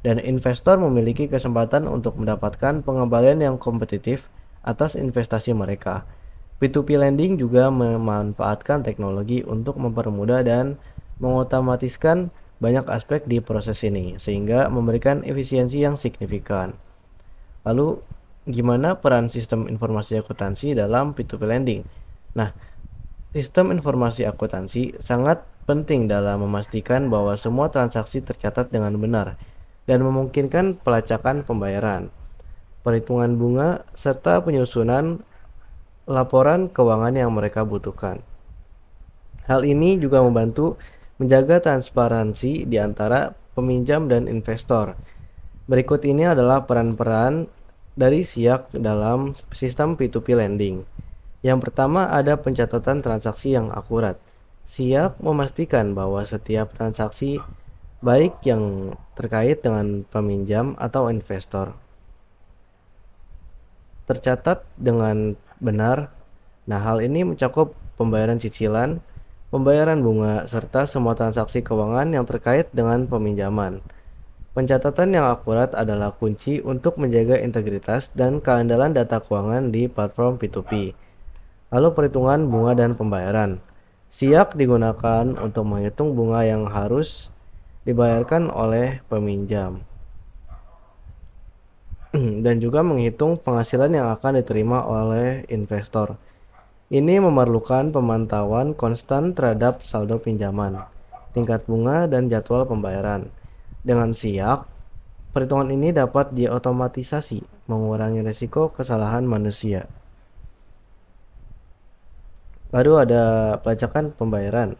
dan investor memiliki kesempatan untuk mendapatkan pengembalian yang kompetitif atas investasi mereka. P2P lending juga memanfaatkan teknologi untuk mempermudah dan mengotomatiskan banyak aspek di proses ini, sehingga memberikan efisiensi yang signifikan. Lalu, gimana peran sistem informasi akuntansi dalam P2P lending? Nah, sistem informasi akuntansi sangat penting dalam memastikan bahwa semua transaksi tercatat dengan benar dan memungkinkan pelacakan pembayaran, perhitungan bunga, serta penyusunan laporan keuangan yang mereka butuhkan. Hal ini juga membantu menjaga transparansi di antara peminjam dan investor. Berikut ini adalah peran-peran dari SIAK dalam sistem P2P lending. Yang pertama ada pencatatan transaksi yang akurat. SIAK memastikan bahwa setiap transaksi, baik yang terkait dengan peminjam atau investor, tercatat dengan benar. Nah, hal ini mencakup pembayaran cicilan, pembayaran bunga, serta semua transaksi keuangan yang terkait dengan peminjaman. Pencatatan yang akurat adalah kunci untuk menjaga integritas dan keandalan data keuangan di platform P2P. Lalu perhitungan bunga dan pembayaran. SIAK digunakan untuk menghitung bunga yang harus dibayarkan oleh peminjam dan juga menghitung penghasilan yang akan diterima oleh investor. Ini memerlukan pemantauan konstan terhadap saldo pinjaman, tingkat bunga, dan jadwal pembayaran. Dengan SIAK, perhitungan ini dapat diotomatisasi, mengurangi risiko kesalahan manusia. Baru ada pelacakan pembayaran.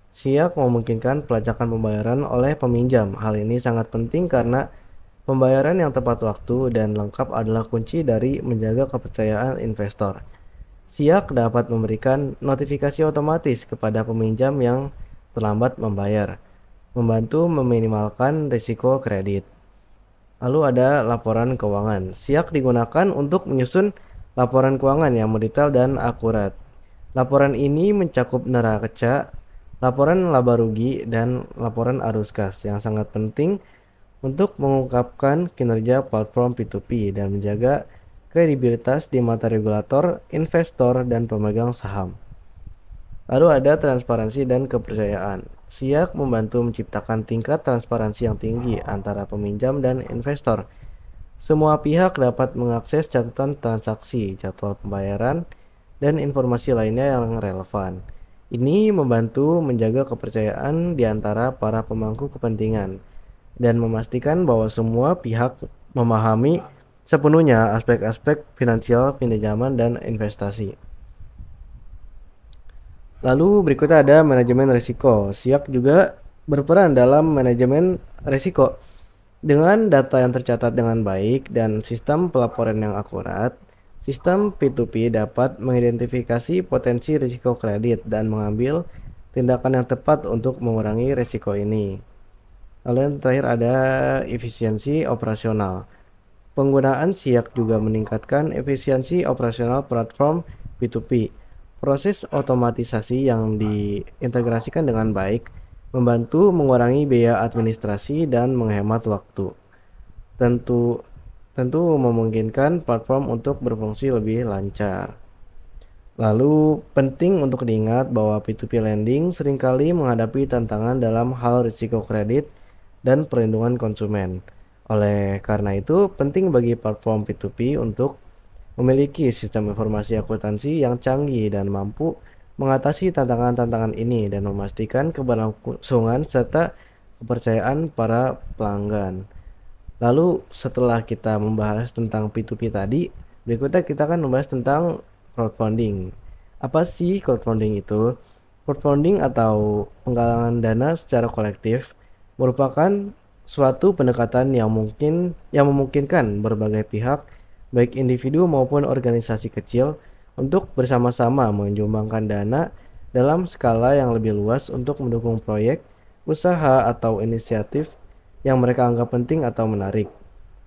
SIAK memungkinkan pelacakan pembayaran oleh peminjam. Hal ini sangat penting karena pembayaran yang tepat waktu dan lengkap adalah kunci dari menjaga kepercayaan investor. SIAK dapat memberikan notifikasi otomatis kepada peminjam yang terlambat membayar, membantu meminimalkan risiko kredit. Lalu ada laporan keuangan. SIAK digunakan untuk menyusun laporan keuangan yang mendetail dan akurat. Laporan ini mencakup neraca, laporan laba rugi, dan laporan arus kas yang sangat penting untuk mengungkapkan kinerja platform P2P dan menjaga kredibilitas di mata regulator, investor, dan pemegang saham. Lalu ada transparansi dan kepercayaan. SIAK membantu menciptakan tingkat transparansi yang tinggi antara peminjam dan investor. Semua pihak dapat mengakses catatan transaksi, jadwal pembayaran, dan informasi lainnya yang relevan. Ini membantu menjaga kepercayaan di antara para pemangku kepentingan dan memastikan bahwa semua pihak memahami sepenuhnya aspek-aspek finansial pinjaman dan investasi. Lalu berikutnya ada manajemen risiko. SIAK juga berperan dalam manajemen risiko. Dengan data yang tercatat dengan baik dan sistem pelaporan yang akurat, sistem P2P dapat mengidentifikasi potensi risiko kredit dan mengambil tindakan yang tepat untuk mengurangi risiko ini. Lalu yang terakhir ada efisiensi operasional. Penggunaan SIAK juga meningkatkan efisiensi operasional platform P2P. Proses otomatisasi yang diintegrasikan dengan baik membantu mengurangi biaya administrasi dan menghemat waktu. Tentu memungkinkan platform untuk berfungsi lebih lancar. Lalu penting untuk diingat bahwa P2P lending seringkali menghadapi tantangan dalam hal risiko kredit dan perlindungan konsumen. Oleh karena itu, penting bagi platform P2P untuk memiliki sistem informasi akuntansi yang canggih dan mampu mengatasi tantangan-tantangan ini dan memastikan keberlangsungan serta kepercayaan para pelanggan. Lalu setelah kita membahas tentang P2P tadi, berikutnya kita akan membahas tentang crowdfunding. Apa sih crowdfunding itu? Crowdfunding atau penggalangan dana secara kolektif merupakan suatu pendekatan yang memungkinkan berbagai pihak, baik individu maupun organisasi kecil, untuk bersama-sama menyumbangkan dana dalam skala yang lebih luas untuk mendukung proyek, usaha, atau inisiatif yang mereka anggap penting atau menarik.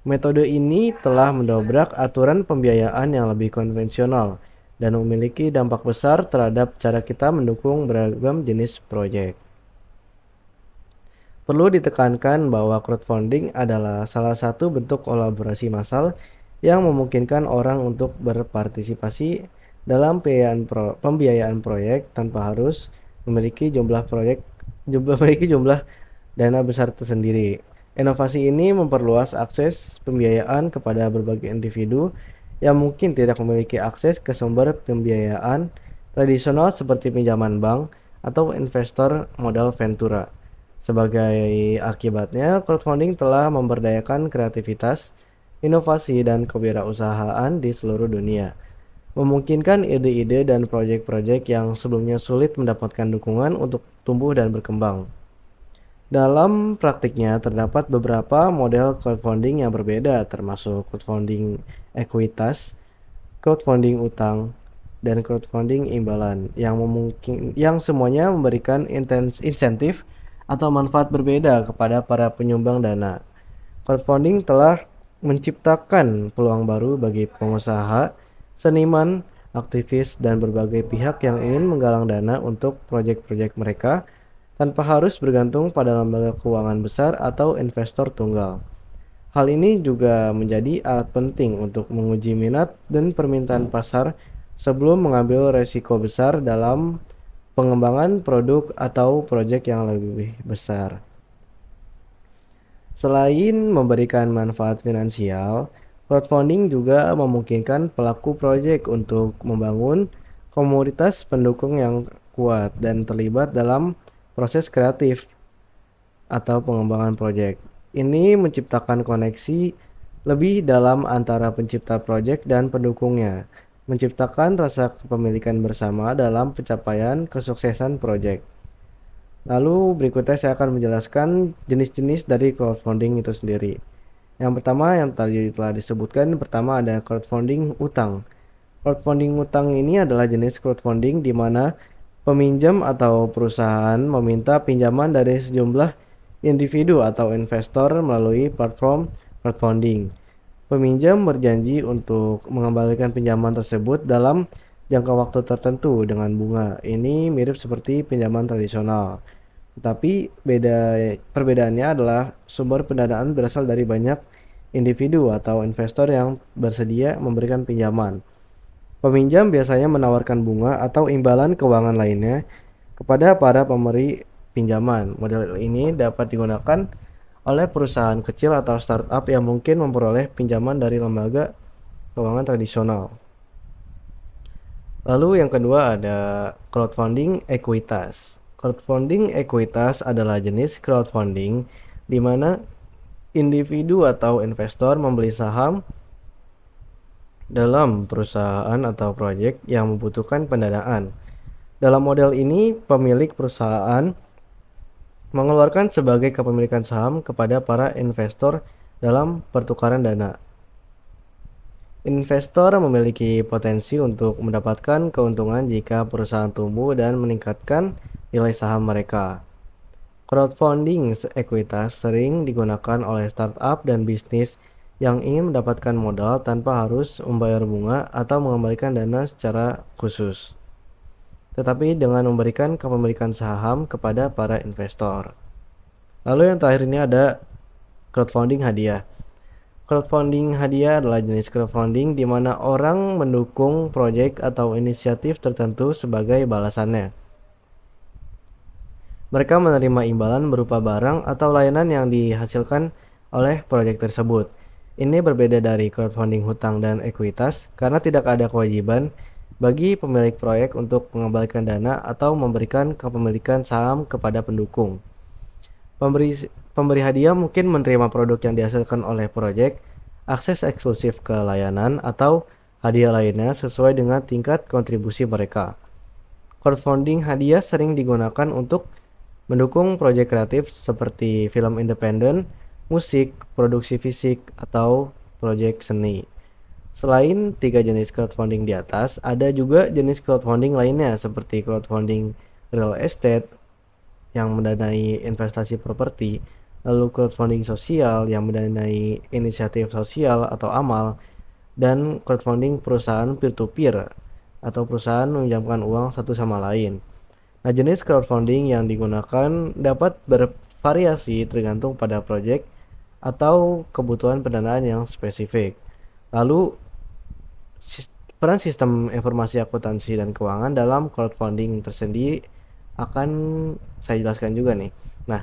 Metode ini telah mendobrak aturan pembiayaan yang lebih konvensional dan memiliki dampak besar terhadap cara kita mendukung beragam jenis proyek. Perlu ditekankan bahwa crowdfunding adalah salah satu bentuk kolaborasi massal yang memungkinkan orang untuk berpartisipasi dalam pembiayaan proyek tanpa harus memiliki jumlah dana besar tersendiri. Inovasi ini memperluas akses pembiayaan kepada berbagai individu yang mungkin tidak memiliki akses ke sumber pembiayaan tradisional seperti pinjaman bank atau investor modal ventura. Sebagai akibatnya, crowdfunding telah memberdayakan kreativitas, inovasi, dan kewirausahaan di seluruh dunia, memungkinkan ide-ide dan proyek-proyek yang sebelumnya sulit mendapatkan dukungan untuk tumbuh dan berkembang. Dalam praktiknya, terdapat beberapa model crowdfunding yang berbeda, termasuk crowdfunding ekuitas, crowdfunding utang, dan crowdfunding imbalan, yang semuanya memberikan insentif atau manfaat berbeda kepada para penyumbang dana. Crowdfunding telah menciptakan peluang baru bagi pengusaha, seniman, aktivis, dan berbagai pihak yang ingin menggalang dana untuk proyek-proyek mereka tanpa harus bergantung pada lembaga keuangan besar atau investor tunggal. Hal ini juga menjadi alat penting untuk menguji minat dan permintaan pasar sebelum mengambil resiko besar dalam pengembangan produk atau proyek yang lebih besar. Selain memberikan manfaat finansial, crowdfunding juga memungkinkan pelaku proyek untuk membangun komunitas pendukung yang kuat dan terlibat dalam proses kreatif atau pengembangan proyek. Ini menciptakan koneksi lebih dalam antara pencipta proyek dan pendukungnya, menciptakan rasa kepemilikan bersama dalam pencapaian kesuksesan proyek. Lalu berikutnya saya akan menjelaskan jenis-jenis dari crowdfunding itu sendiri. Yang pertama yang tadi telah disebutkan, pertama ada crowdfunding utang. Crowdfunding utang ini adalah jenis crowdfunding di mana peminjam atau perusahaan meminta pinjaman dari sejumlah individu atau investor melalui platform crowdfunding. Peminjam berjanji untuk mengembalikan pinjaman tersebut dalam jangka waktu tertentu dengan bunga. Ini mirip seperti pinjaman tradisional. Tetapi perbedaannya adalah sumber pendanaan berasal dari banyak individu atau investor yang bersedia memberikan pinjaman. Peminjam biasanya menawarkan bunga atau imbalan keuangan lainnya kepada para pemberi pinjaman. Model ini dapat digunakan oleh perusahaan kecil atau startup yang mungkin memperoleh pinjaman dari lembaga keuangan tradisional. Lalu yang kedua ada crowdfunding ekuitas. Crowdfunding ekuitas adalah jenis crowdfunding di mana individu atau investor membeli saham dalam perusahaan atau proyek yang membutuhkan pendanaan. Dalam model ini, pemilik perusahaan mengeluarkan sebagai kepemilikan saham kepada para investor dalam pertukaran dana. Investor memiliki potensi untuk mendapatkan keuntungan jika perusahaan tumbuh dan meningkatkan nilai saham mereka. Crowdfunding ekuitas sering digunakan oleh startup dan bisnis yang ingin mendapatkan modal tanpa harus membayar bunga atau mengembalikan dana secara khusus, tetapi dengan memberikan kepemilikan saham kepada para investor. Lalu yang terakhir ini ada crowdfunding hadiah. Crowdfunding hadiah adalah jenis crowdfunding di mana orang mendukung proyek atau inisiatif tertentu sebagai balasannya. Mereka menerima imbalan berupa barang atau layanan yang dihasilkan oleh proyek tersebut. Ini berbeda dari crowdfunding hutang dan ekuitas karena tidak ada kewajiban bagi pemilik proyek untuk mengembalikan dana atau memberikan kepemilikan saham kepada pendukung. Pemberi hadiah mungkin menerima produk yang dihasilkan oleh proyek, akses eksklusif ke layanan, atau hadiah lainnya sesuai dengan tingkat kontribusi mereka. Crowdfunding hadiah sering digunakan untuk mendukung proyek kreatif seperti film independen, musik, produksi fisik, atau proyek seni. Selain 3 jenis crowdfunding di atas, ada juga jenis crowdfunding lainnya seperti crowdfunding real estate yang mendanai investasi properti, lalu crowdfunding sosial yang mendanai inisiatif sosial atau amal, dan crowdfunding perusahaan peer-to-peer atau perusahaan meminjamkan uang satu sama lain. Nah, jenis crowdfunding yang digunakan dapat bervariasi tergantung pada proyek atau kebutuhan pendanaan yang spesifik. Lalu peran sistem informasi akuntansi dan keuangan dalam crowdfunding tersendiri akan saya jelaskan juga nih. Nah,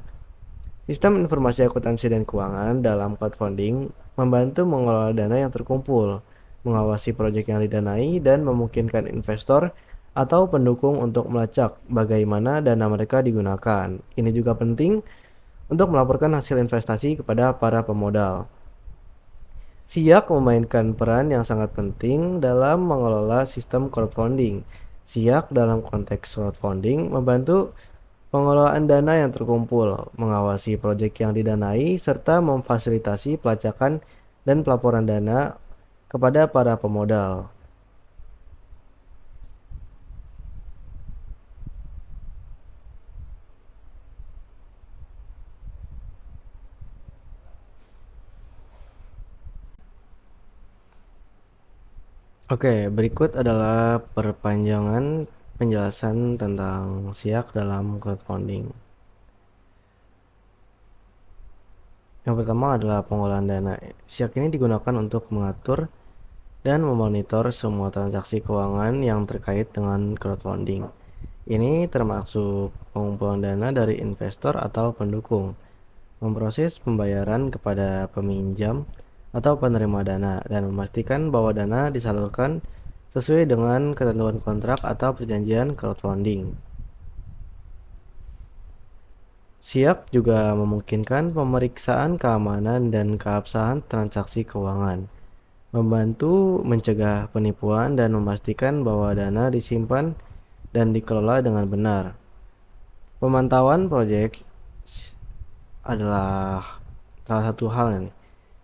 sistem informasi akuntansi dan keuangan dalam crowdfunding membantu mengelola dana yang terkumpul, mengawasi proyek yang didanai, dan memungkinkan investor atau pendukung untuk melacak bagaimana dana mereka digunakan. Ini juga penting untuk melaporkan hasil investasi kepada para pemodal. SIAK memainkan peran yang sangat penting dalam mengelola sistem crowdfunding. SIAK dalam konteks crowdfunding membantu pengelolaan dana yang terkumpul, mengawasi proyek yang didanai, serta memfasilitasi pelacakan dan pelaporan dana kepada para pemodal. Oke, berikut adalah perpanjangan penjelasan tentang SIAK dalam crowdfunding. Yang pertama adalah pengolahan dana. SIAK ini digunakan untuk mengatur dan memonitor semua transaksi keuangan yang terkait dengan crowdfunding. Ini termasuk pengumpulan dana dari investor atau pendukung, memproses pembayaran kepada peminjam atau penerima dana, dan memastikan bahwa dana disalurkan sesuai dengan ketentuan kontrak atau perjanjian crowdfunding. SIAK juga memungkinkan pemeriksaan keamanan dan keabsahan transaksi keuangan, membantu mencegah penipuan dan memastikan bahwa dana disimpan dan dikelola dengan benar. Pemantauan proyek adalah salah satu hal nih.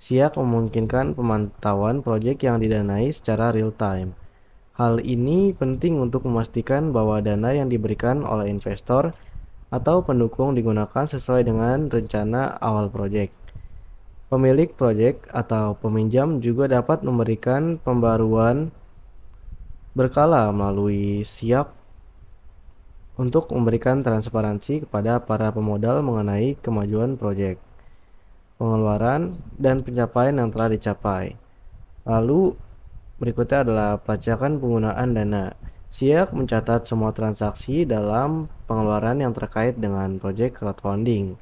SIAK memungkinkan pemantauan proyek yang didanai secara real time. Hal ini penting untuk memastikan bahwa dana yang diberikan oleh investor atau pendukung digunakan sesuai dengan rencana awal proyek. Pemilik proyek atau peminjam juga dapat memberikan pembaruan berkala melalui SIAK untuk memberikan transparansi kepada para pemodal mengenai kemajuan proyek, pengeluaran, dan pencapaian yang telah dicapai. Lalu berikutnya adalah pelacakan penggunaan dana. SIAK mencatat semua transaksi dalam pengeluaran yang terkait dengan proyek crowdfunding.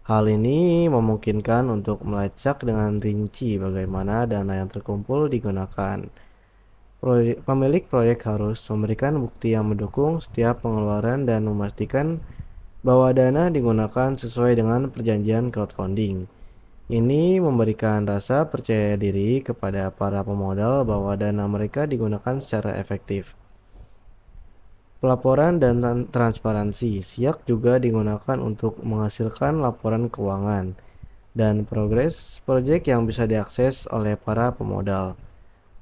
Hal ini memungkinkan untuk melacak dengan rinci bagaimana dana yang terkumpul digunakan. Pemilik proyek harus memberikan bukti yang mendukung setiap pengeluaran dan memastikan bahwa dana digunakan sesuai dengan perjanjian crowdfunding. Ini memberikan rasa percaya diri kepada para pemodal bahwa dana mereka digunakan secara efektif. Pelaporan dan transparansi. SIAK juga digunakan untuk menghasilkan laporan keuangan dan progres proyek yang bisa diakses oleh para pemodal.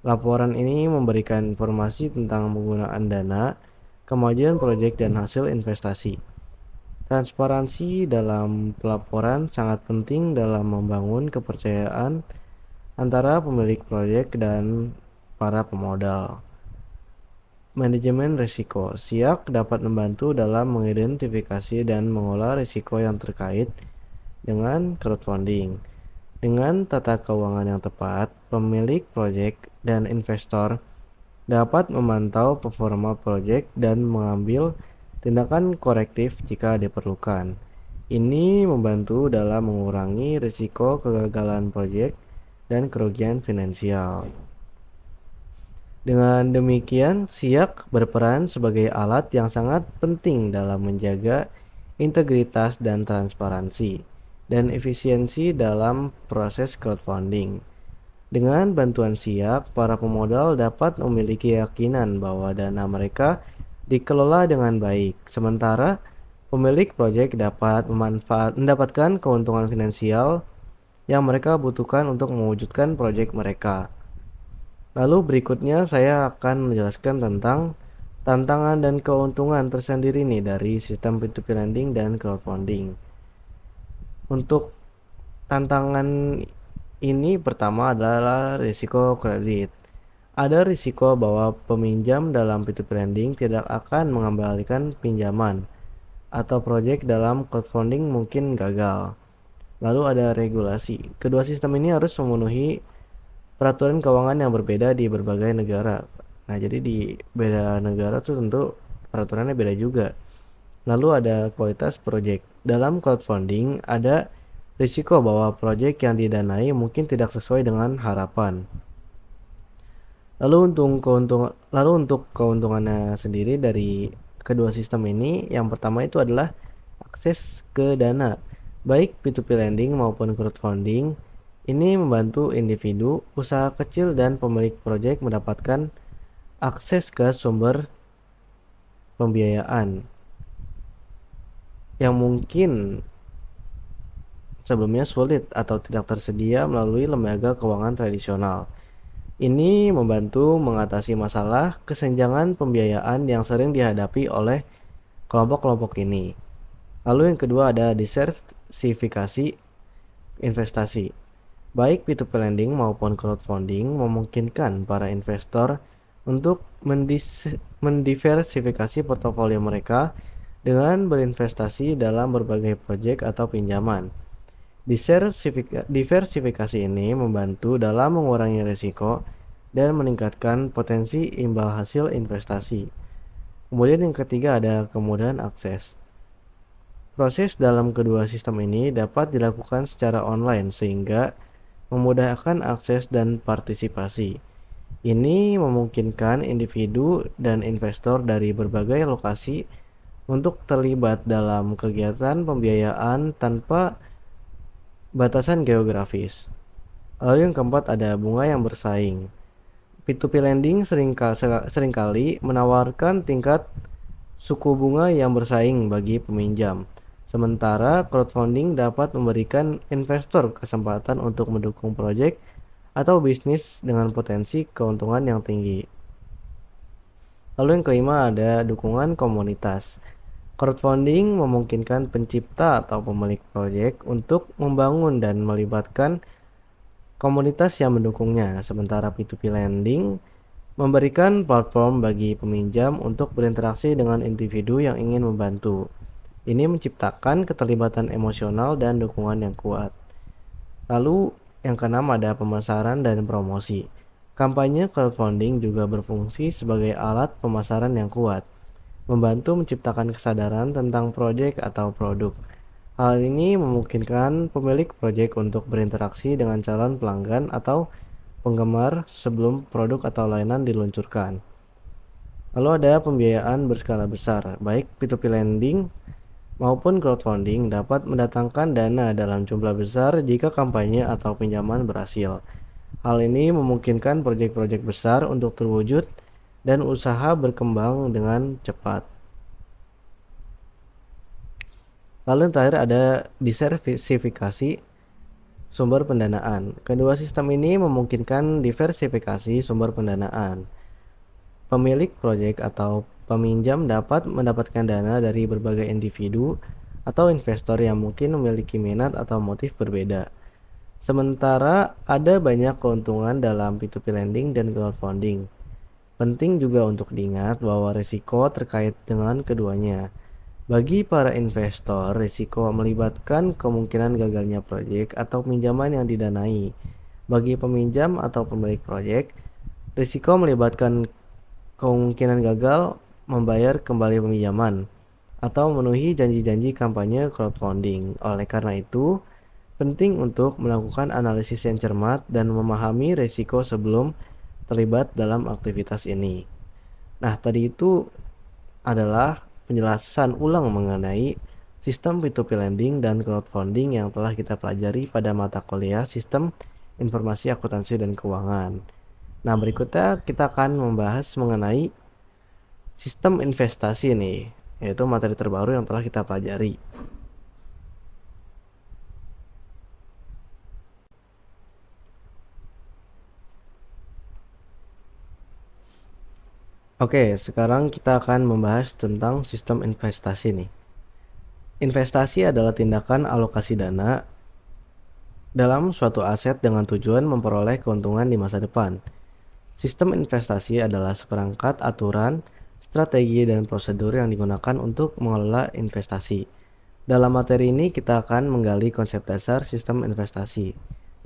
Laporan ini memberikan informasi tentang penggunaan dana, kemajuan proyek, dan hasil investasi. Transparansi dalam pelaporan sangat penting dalam membangun kepercayaan antara pemilik proyek dan para pemodal. Manajemen risiko. SIAK dapat membantu dalam mengidentifikasi dan mengolah risiko yang terkait dengan crowdfunding. Dengan tata keuangan yang tepat, pemilik proyek dan investor dapat memantau performa proyek dan mengambil tindakan korektif jika diperlukan. Ini membantu dalam mengurangi risiko kegagalan proyek dan kerugian finansial. Dengan demikian, SIAK berperan sebagai alat yang sangat penting dalam menjaga integritas dan transparansi dan efisiensi dalam proses crowdfunding. Dengan bantuan SIAK, para pemodal dapat memiliki keyakinan bahwa dana mereka dikelola dengan baik, sementara pemilik proyek dapat mendapatkan keuntungan finansial yang mereka butuhkan untuk mewujudkan proyek mereka. Lalu berikutnya saya akan menjelaskan tentang tantangan dan keuntungan tersendiri nih dari sistem peer-to-peer lending dan crowdfunding. Untuk tantangan ini pertama adalah risiko kredit. Ada risiko bahwa peminjam dalam peer-to-peer lending tidak akan mengembalikan pinjaman atau proyek dalam crowdfunding mungkin gagal. Lalu ada regulasi. Kedua sistem ini harus memenuhi peraturan keuangan yang berbeda di berbagai negara. Nah, jadi di beda negara tuh tentu peraturannya beda juga. Lalu ada kualitas proyek. Dalam crowdfunding ada risiko bahwa proyek yang didanai mungkin tidak sesuai dengan harapan. Lalu untuk keuntungannya sendiri dari kedua sistem ini, yang pertama itu adalah akses ke dana. Baik P2P lending maupun crowdfunding, ini membantu individu, usaha kecil dan pemilik proyek mendapatkan akses ke sumber pembiayaan yang mungkin sebelumnya sulit atau tidak tersedia melalui lembaga keuangan tradisional. Ini membantu mengatasi masalah kesenjangan pembiayaan yang sering dihadapi oleh kelompok-kelompok ini. Lalu yang kedua ada diversifikasi investasi. Baik P2P lending maupun crowdfunding memungkinkan para investor untuk mendiversifikasi portofolio mereka dengan berinvestasi dalam berbagai proyek atau pinjaman. Diversifikasi ini membantu dalam mengurangi risiko dan meningkatkan potensi imbal hasil investasi. Kemudian yang ketiga ada kemudahan akses. Proses dalam kedua sistem ini dapat dilakukan secara online sehingga memudahkan akses dan partisipasi. Ini memungkinkan individu dan investor dari berbagai lokasi untuk terlibat dalam kegiatan pembiayaan tanpa batasan geografis. Lalu yang keempat ada bunga yang bersaing. P2P lending seringkali menawarkan tingkat suku bunga yang bersaing bagi peminjam. Sementara crowdfunding dapat memberikan investor kesempatan untuk mendukung proyek atau bisnis dengan potensi keuntungan yang tinggi. Lalu yang kelima ada dukungan komunitas. Crowdfunding memungkinkan pencipta atau pemilik proyek untuk membangun dan melibatkan komunitas yang mendukungnya, sementara P2P lending memberikan platform bagi peminjam untuk berinteraksi dengan individu yang ingin membantu. Ini menciptakan keterlibatan emosional dan dukungan yang kuat. Lalu yang keenam ada pemasaran dan promosi. Kampanye crowdfunding juga berfungsi sebagai alat pemasaran yang kuat, membantu menciptakan kesadaran tentang proyek atau produk. Hal ini memungkinkan pemilik proyek untuk berinteraksi dengan calon pelanggan atau penggemar sebelum produk atau layanan diluncurkan. Lalu ada pembiayaan berskala besar, baik P2P lending maupun crowdfunding dapat mendatangkan dana dalam jumlah besar jika kampanye atau pinjaman berhasil. Hal ini memungkinkan proyek-proyek besar untuk terwujud dan usaha berkembang dengan cepat. Lalu yang terakhir ada diversifikasi sumber pendanaan. Kedua sistem ini memungkinkan diversifikasi sumber pendanaan. Pemilik proyek atau peminjam dapat mendapatkan dana dari berbagai individu atau investor yang mungkin memiliki minat atau motif berbeda. Sementara ada banyak keuntungan dalam P2P lending dan crowdfunding. Penting juga untuk diingat bahwa risiko terkait dengan keduanya. Bagi para investor, risiko melibatkan kemungkinan gagalnya proyek atau pinjaman yang didanai. Bagi peminjam atau pemilik proyek, risiko melibatkan kemungkinan gagal membayar kembali peminjaman atau memenuhi janji-janji kampanye crowdfunding. Oleh karena itu, penting untuk melakukan analisis yang cermat dan memahami risiko sebelum terlibat dalam aktivitas ini. Nah, tadi itu adalah penjelasan ulang mengenai sistem P2P lending dan crowdfunding yang telah kita pelajari pada mata kuliah Sistem Informasi Akuntansi dan Keuangan. Nah, berikutnya kita akan membahas mengenai sistem investasi nih, yaitu materi terbaru yang telah kita pelajari. Oke, sekarang kita akan membahas tentang sistem investasi nih. Investasi adalah tindakan alokasi dana dalam suatu aset dengan tujuan memperoleh keuntungan di masa depan. Sistem investasi adalah seperangkat aturan, strategi, dan prosedur yang digunakan untuk mengelola investasi. Dalam materi ini kita akan menggali konsep dasar sistem investasi,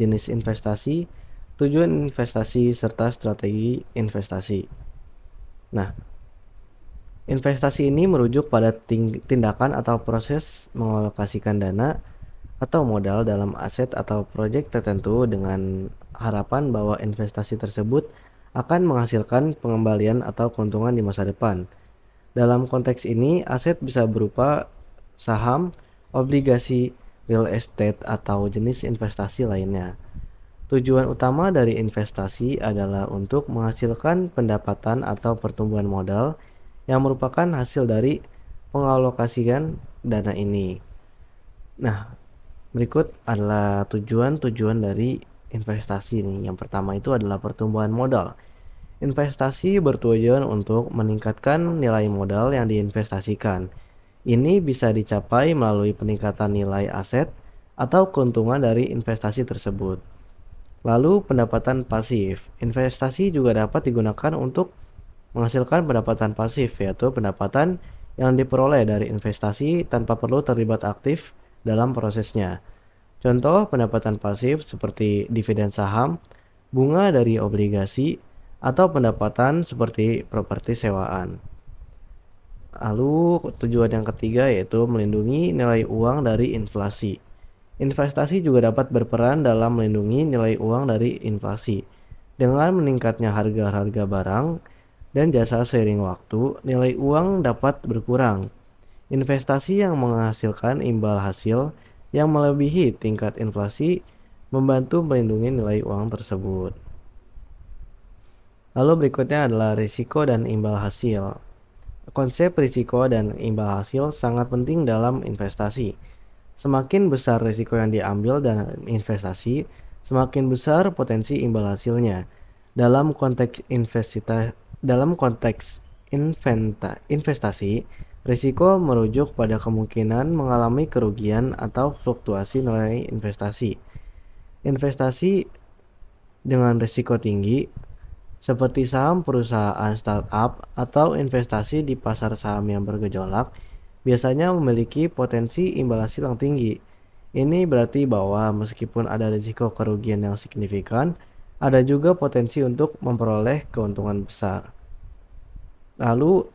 jenis investasi, tujuan investasi serta strategi investasi. Nah, investasi ini merujuk pada tindakan atau proses mengalokasikan dana atau modal dalam aset atau proyek tertentu dengan harapan bahwa investasi tersebut akan menghasilkan pengembalian atau keuntungan di masa depan. Dalam konteks ini, aset bisa berupa saham, obligasi, real estate, atau jenis investasi lainnya. Tujuan utama dari investasi adalah untuk menghasilkan pendapatan atau pertumbuhan modal yang merupakan hasil dari pengalokasian dana ini. Nah, berikut adalah tujuan-tujuan dari investasi nih. Yang pertama itu adalah pertumbuhan modal. Investasi bertujuan untuk meningkatkan nilai modal yang diinvestasikan. Ini bisa dicapai melalui peningkatan nilai aset atau keuntungan dari investasi tersebut. Lalu pendapatan pasif. Investasi juga dapat digunakan untuk menghasilkan pendapatan pasif, yaitu pendapatan yang diperoleh dari investasi tanpa perlu terlibat aktif dalam prosesnya. Contoh pendapatan pasif seperti dividen saham, bunga dari obligasi, atau pendapatan seperti properti sewaan. Lalu tujuan yang ketiga yaitu melindungi nilai uang dari inflasi. Investasi juga dapat berperan dalam melindungi nilai uang dari inflasi. Dengan meningkatnya harga-harga barang dan jasa seiring waktu, nilai uang dapat berkurang. Investasi yang menghasilkan imbal hasil yang melebihi tingkat inflasi membantu melindungi nilai uang tersebut. Lalu berikutnya adalah risiko dan imbal hasil. Konsep risiko dan imbal hasil sangat penting dalam investasi. Semakin besar risiko yang diambil dalam investasi, semakin besar potensi imbal hasilnya. Dalam konteks investasi, risiko merujuk pada kemungkinan mengalami kerugian atau fluktuasi nilai investasi. Investasi dengan risiko tinggi seperti saham perusahaan startup atau investasi di pasar saham yang bergejolak biasanya memiliki potensi imbal hasil yang tinggi. Ini berarti bahwa meskipun ada risiko kerugian yang signifikan, ada juga potensi untuk memperoleh keuntungan besar. Lalu,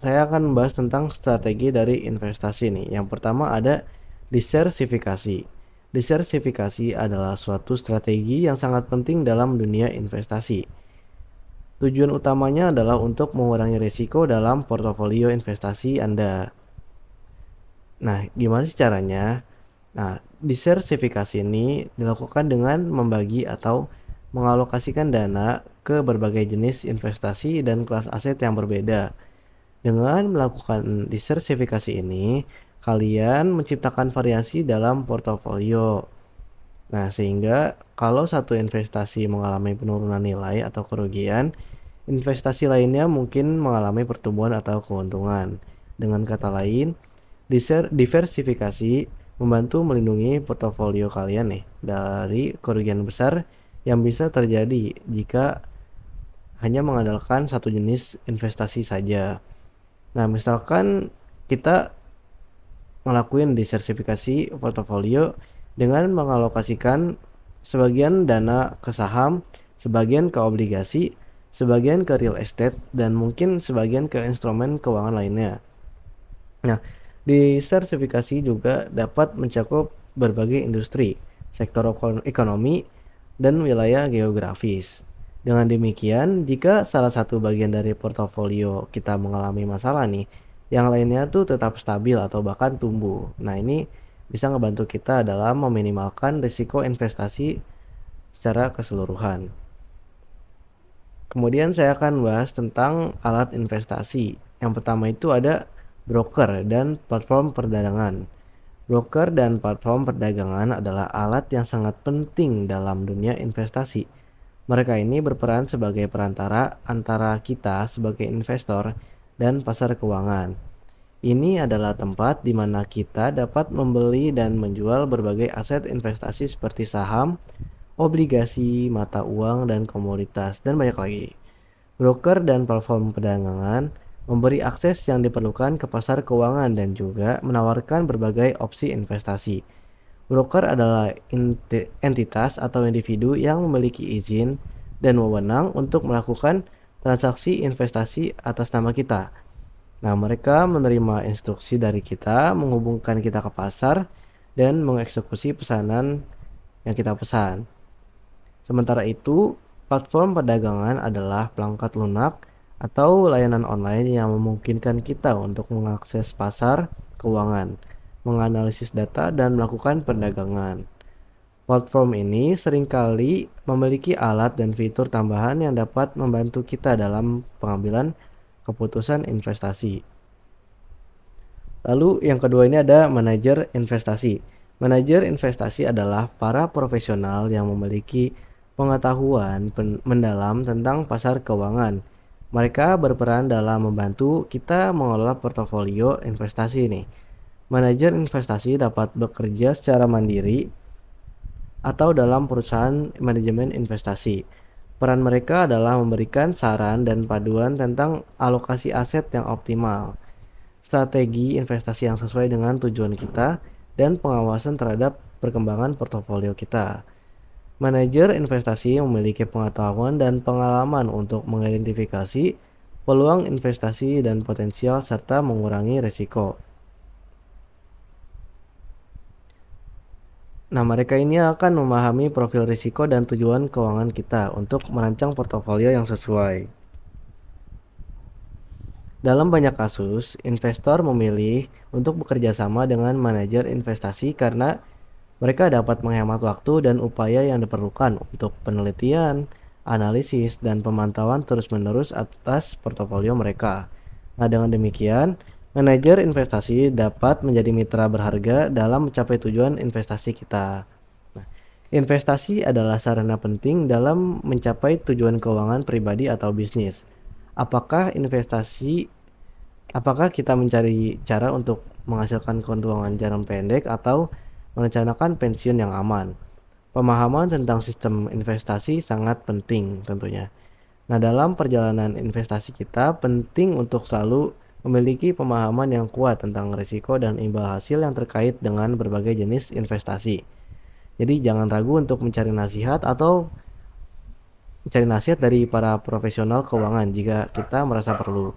saya akan membahas tentang strategi dari investasi nih. Yang pertama ada diversifikasi. Diversifikasi adalah suatu strategi yang sangat penting dalam dunia investasi. Tujuan utamanya adalah untuk mengurangi risiko dalam portofolio investasi Anda. Nah, gimana sih caranya? Nah, diversifikasi ini dilakukan dengan membagi atau mengalokasikan dana ke berbagai jenis investasi dan kelas aset yang berbeda. Dengan melakukan diversifikasi ini, kalian menciptakan variasi dalam portofolio. Nah, sehingga kalau satu investasi mengalami penurunan nilai atau kerugian, investasi lainnya mungkin mengalami pertumbuhan atau keuntungan. Dengan kata lain, diversifikasi membantu melindungi portofolio kalian nih dari kerugian besar yang bisa terjadi jika hanya mengandalkan satu jenis investasi saja. Nah, misalkan kita ngelakuin diversifikasi portofolio dengan mengalokasikan sebagian dana ke saham, sebagian ke obligasi, sebagian ke real estate, dan mungkin sebagian ke instrumen keuangan lainnya. Nah, diversifikasi juga dapat mencakup berbagai industri, sektor ekonomi, dan wilayah geografis. Dengan demikian, jika salah satu bagian dari portofolio kita mengalami masalah nih, yang lainnya tuh tetap stabil atau bahkan tumbuh. Nah, ini bisa ngebantu kita dalam meminimalkan risiko investasi secara keseluruhan. Kemudian saya akan bahas tentang alat investasi. Yang pertama itu ada broker dan platform perdagangan. Broker dan platform perdagangan adalah alat yang sangat penting dalam dunia investasi. Mereka ini berperan sebagai perantara antara kita sebagai investor dan pasar keuangan. Ini adalah tempat di mana kita dapat membeli dan menjual berbagai aset investasi seperti saham, obligasi, mata uang, dan komoditas, dan banyak lagi. Broker dan platform perdagangan memberi akses yang diperlukan ke pasar keuangan dan juga menawarkan berbagai opsi investasi. Broker adalah entitas atau individu yang memiliki izin dan wewenang untuk melakukan transaksi investasi atas nama kita. Nah, mereka menerima instruksi dari kita, menghubungkan kita ke pasar, dan mengeksekusi pesanan yang kita pesan. Sementara itu, platform perdagangan adalah perangkat lunak atau layanan online yang memungkinkan kita untuk mengakses pasar keuangan, menganalisis data, dan melakukan perdagangan. Platform ini seringkali memiliki alat dan fitur tambahan yang dapat membantu kita dalam pengambilan keputusan investasi. Lalu yang kedua ini ada manajer investasi. Manajer investasi adalah para profesional yang memiliki pengetahuan mendalam tentang pasar keuangan. Mereka berperan dalam membantu kita mengelola portofolio investasi nih. Manajer investasi dapat bekerja secara mandiri atau dalam perusahaan manajemen investasi. Peran mereka adalah memberikan saran dan paduan tentang alokasi aset yang optimal, strategi investasi yang sesuai dengan tujuan kita, dan pengawasan terhadap perkembangan portofolio kita. Manajer investasi memiliki pengetahuan dan pengalaman untuk mengidentifikasi peluang investasi dan potensial serta mengurangi risiko. Nah, mereka ini akan memahami profil risiko dan tujuan keuangan kita untuk merancang portofolio yang sesuai. Dalam banyak kasus, investor memilih untuk bekerja sama dengan manajer investasi karena mereka dapat menghemat waktu dan upaya yang diperlukan untuk penelitian, analisis, dan pemantauan terus-menerus atas portofolio mereka. Nah, dengan demikian, manajer investasi dapat menjadi mitra berharga dalam mencapai tujuan investasi kita. Nah, investasi adalah sarana penting dalam mencapai tujuan keuangan pribadi atau bisnis. Apakah investasi Apakah kita mencari cara untuk menghasilkan keuntungan jangka pendek atau merencanakan pensiun yang aman? Pemahaman tentang sistem investasi sangat penting tentunya. Nah, dalam perjalanan investasi kita penting untuk selalu memiliki pemahaman yang kuat tentang risiko dan imbal hasil yang terkait dengan berbagai jenis investasi. Jadi jangan ragu untuk mencari nasihat dari para profesional keuangan jika kita merasa perlu.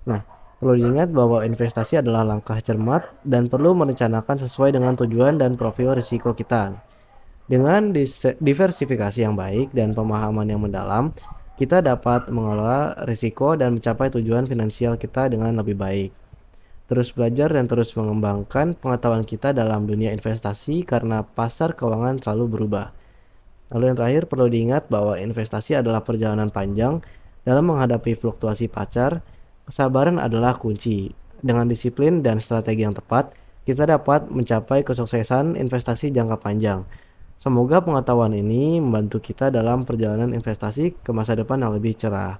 Nah, perlu diingat bahwa investasi adalah langkah cermat dan perlu merencanakan sesuai dengan tujuan dan profil risiko kita. Dengan diversifikasi yang baik dan pemahaman yang mendalam, kita dapat mengelola risiko dan mencapai tujuan finansial kita dengan lebih baik. Terus belajar dan terus mengembangkan pengetahuan kita dalam dunia investasi karena pasar keuangan selalu berubah. Lalu yang terakhir perlu diingat bahwa investasi adalah perjalanan panjang dalam menghadapi fluktuasi pasar. Kesabaran adalah kunci. Dengan disiplin dan strategi yang tepat, kita dapat mencapai kesuksesan investasi jangka panjang. Semoga pengetahuan ini membantu kita dalam perjalanan investasi ke masa depan yang lebih cerah.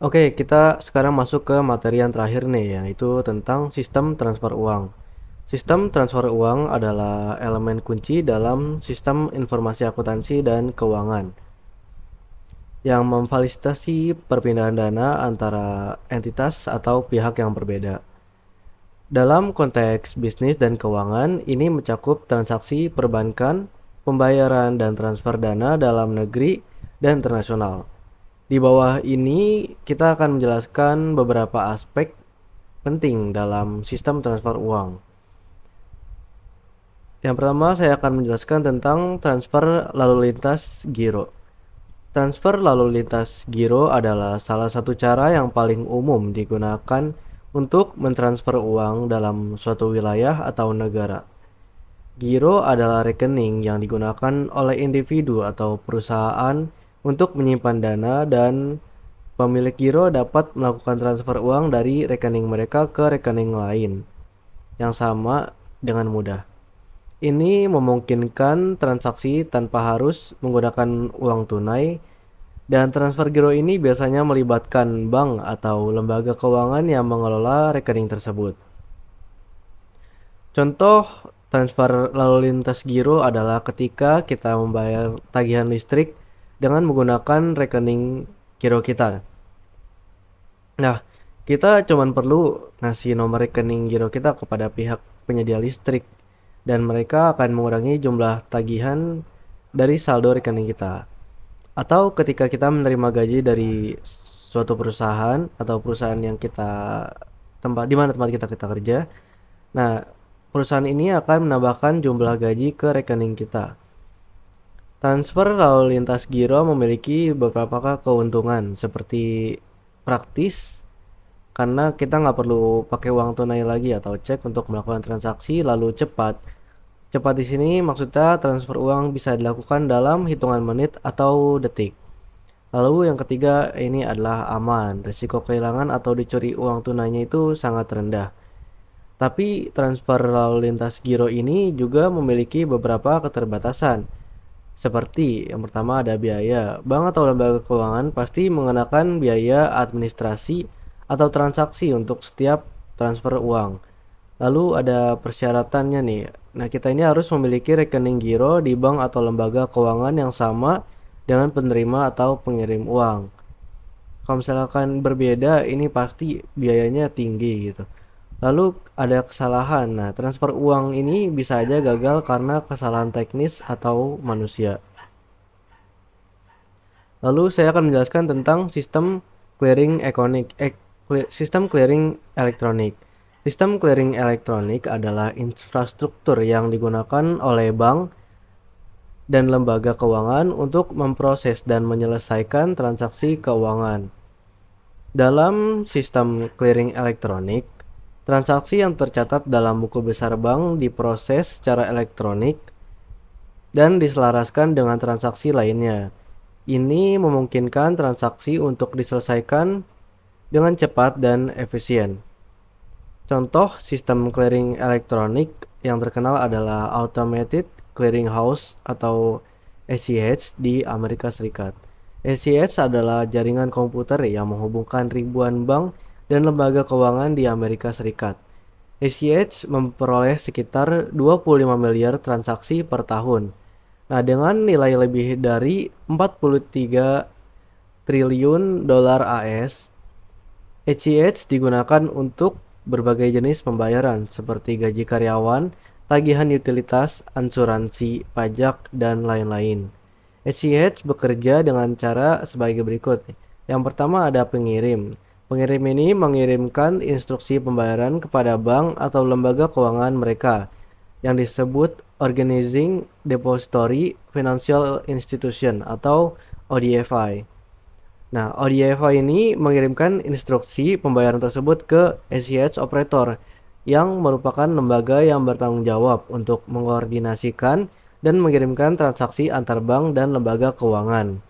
Oke, kita sekarang masuk ke materi yang terakhir nih, yaitu tentang sistem transfer uang. Sistem transfer uang adalah elemen kunci dalam sistem informasi akuntansi dan keuangan yang memfasilitasi perpindahan dana antara entitas atau pihak yang berbeda. Dalam konteks bisnis dan keuangan, ini mencakup transaksi perbankan, pembayaran, dan transfer dana dalam negeri dan internasional. Di bawah ini, kita akan menjelaskan beberapa aspek penting dalam sistem transfer uang. Yang pertama, saya akan menjelaskan tentang transfer lalu lintas giro. Transfer lalu lintas giro adalah salah satu cara yang paling umum digunakan untuk mentransfer uang dalam suatu wilayah atau negara. Giro adalah rekening yang digunakan oleh individu atau perusahaan untuk menyimpan dana, dan pemilik giro dapat melakukan transfer uang dari rekening mereka ke rekening lain yang sama dengan mudah. Ini memungkinkan transaksi tanpa harus menggunakan uang tunai, dan transfer giro ini biasanya melibatkan bank atau lembaga keuangan yang mengelola rekening tersebut. Contoh transfer lalu lintas giro adalah ketika kita membayar tagihan listrik dengan menggunakan rekening giro kita. Nah, kita cuma perlu ngasih nomor rekening giro kita kepada pihak penyedia listrik. dan mereka akan mengurangi jumlah tagihan dari saldo rekening kita. Atau ketika kita menerima gaji dari suatu perusahaan atau perusahaan yang di mana tempat kita kerja. Nah, perusahaan ini akan menambahkan jumlah gaji ke rekening kita. Transfer lalu lintas giro memiliki beberapa keuntungan seperti praktis karena kita nggak perlu pakai uang tunai lagi atau cek untuk melakukan transaksi, lalu cepat. Cepat di sini maksudnya transfer uang bisa dilakukan dalam hitungan menit atau detik. Lalu yang ketiga ini adalah aman. Risiko kehilangan atau dicuri uang tunainya itu sangat rendah. Tapi transfer lalu lintas giro ini juga memiliki beberapa keterbatasan. Seperti yang pertama ada biaya. Bank atau lembaga keuangan pasti mengenakan biaya administrasi atau transaksi untuk setiap transfer uang. Lalu ada persyaratannya nih. Nah, kita ini harus memiliki rekening giro di bank atau lembaga keuangan yang sama dengan penerima atau pengirim uang. Kalau misalkan berbeda, ini pasti biayanya tinggi gitu. Lalu ada kesalahan. Nah, transfer uang ini bisa aja gagal karena kesalahan teknis atau manusia. Lalu saya akan menjelaskan tentang sistem clearing sistem clearing elektronik. Sistem clearing elektronik adalah infrastruktur yang digunakan oleh bank dan lembaga keuangan untuk memproses dan menyelesaikan transaksi keuangan. Dalam sistem clearing elektronik, transaksi yang tercatat dalam buku besar bank diproses secara elektronik dan diselaraskan dengan transaksi lainnya. Ini memungkinkan transaksi untuk diselesaikan dengan cepat dan efisien. Contoh sistem clearing elektronik yang terkenal adalah Automated Clearing House atau ACH di Amerika Serikat. ACH adalah jaringan komputer yang menghubungkan ribuan bank dan lembaga keuangan di Amerika Serikat. ACH memperoleh sekitar 25 miliar transaksi per tahun. Nah, dengan nilai lebih dari 43 triliun dolar AS, ACH digunakan untuk berbagai jenis pembayaran seperti gaji karyawan, tagihan utilitas, asuransi, pajak, dan lain-lain. ACH bekerja dengan cara sebagai berikut. Yang pertama ada pengirim. Pengirim ini mengirimkan instruksi pembayaran kepada bank atau lembaga keuangan mereka yang disebut Organizing Depository Financial Institution atau ODFI. Nah, ODFI ini mengirimkan instruksi pembayaran tersebut ke ACH operator yang merupakan lembaga yang bertanggung jawab untuk mengkoordinasikan dan mengirimkan transaksi antar bank dan lembaga keuangan.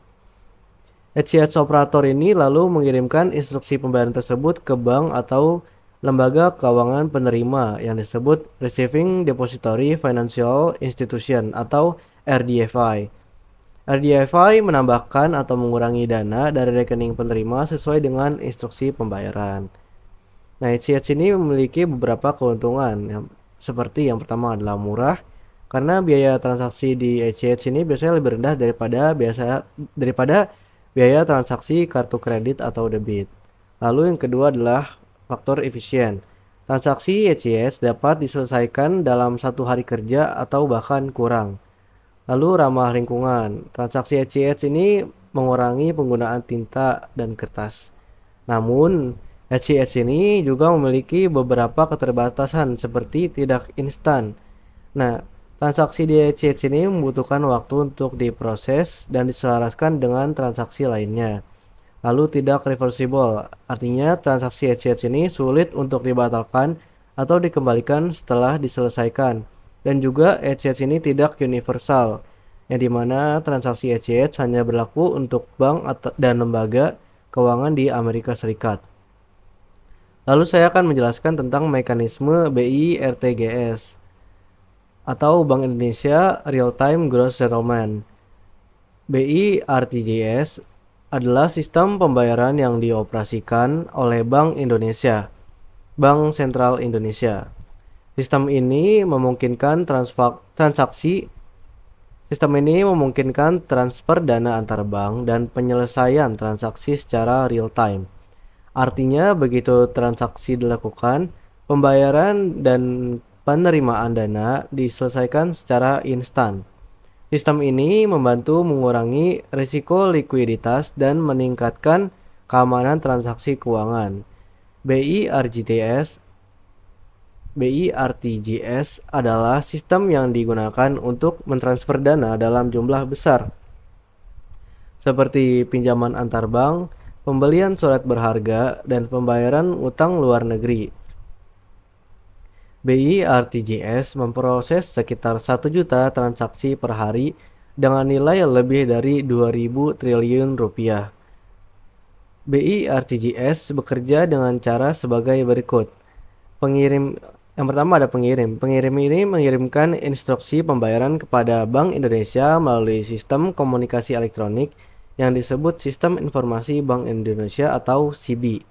ACH operator ini lalu mengirimkan instruksi pembayaran tersebut ke bank atau lembaga keuangan penerima yang disebut Receiving Depository Financial Institution atau RDFI. RDFI menambahkan atau mengurangi dana dari rekening penerima sesuai dengan instruksi pembayaran. Nah, ACH ini memiliki beberapa keuntungan. Seperti yang pertama adalah murah, karena biaya transaksi di ACH ini biasanya lebih rendah daripada biaya transaksi kartu kredit atau debit. Lalu yang kedua adalah faktor efisien. Transaksi ACH dapat diselesaikan dalam 1 hari kerja atau bahkan kurang. Lalu ramah lingkungan. Transaksi ACH ini mengurangi penggunaan tinta dan kertas. Namun, ACH ini juga memiliki beberapa keterbatasan seperti tidak instan. Nah, transaksi di ACH ini membutuhkan waktu untuk diproses dan diselaraskan dengan transaksi lainnya. Lalu tidak reversible, artinya transaksi ACH ini sulit untuk dibatalkan atau dikembalikan setelah diselesaikan. Dan juga ACH ini tidak universal, yang dimana transaksi ACH hanya berlaku untuk bank dan lembaga keuangan di Amerika Serikat. Lalu saya akan menjelaskan tentang mekanisme BI RTGS atau Bank Indonesia Real Time Gross Settlement. BI RTGS adalah sistem pembayaran yang dioperasikan oleh Bank Indonesia, Bank Sentral Indonesia. Sistem ini memungkinkan transfer dana antar bank dan penyelesaian transaksi secara real time. Artinya begitu transaksi dilakukan, pembayaran dan penerimaan dana diselesaikan secara instan. Sistem ini membantu mengurangi risiko likuiditas dan meningkatkan keamanan transaksi keuangan. BI-RTGS BI-RTGS adalah sistem yang digunakan untuk mentransfer dana dalam jumlah besar, seperti pinjaman antar bank, pembelian surat berharga, dan pembayaran utang luar negeri. BI-RTGS memproses sekitar 1 juta transaksi per hari dengan nilai lebih dari 2.000 triliun rupiah. BI-RTGS bekerja dengan cara sebagai berikut. Yang pertama ada pengirim. Pengirim ini mengirimkan instruksi pembayaran kepada Bank Indonesia melalui sistem komunikasi elektronik yang disebut Sistem Informasi Bank Indonesia atau SIBI.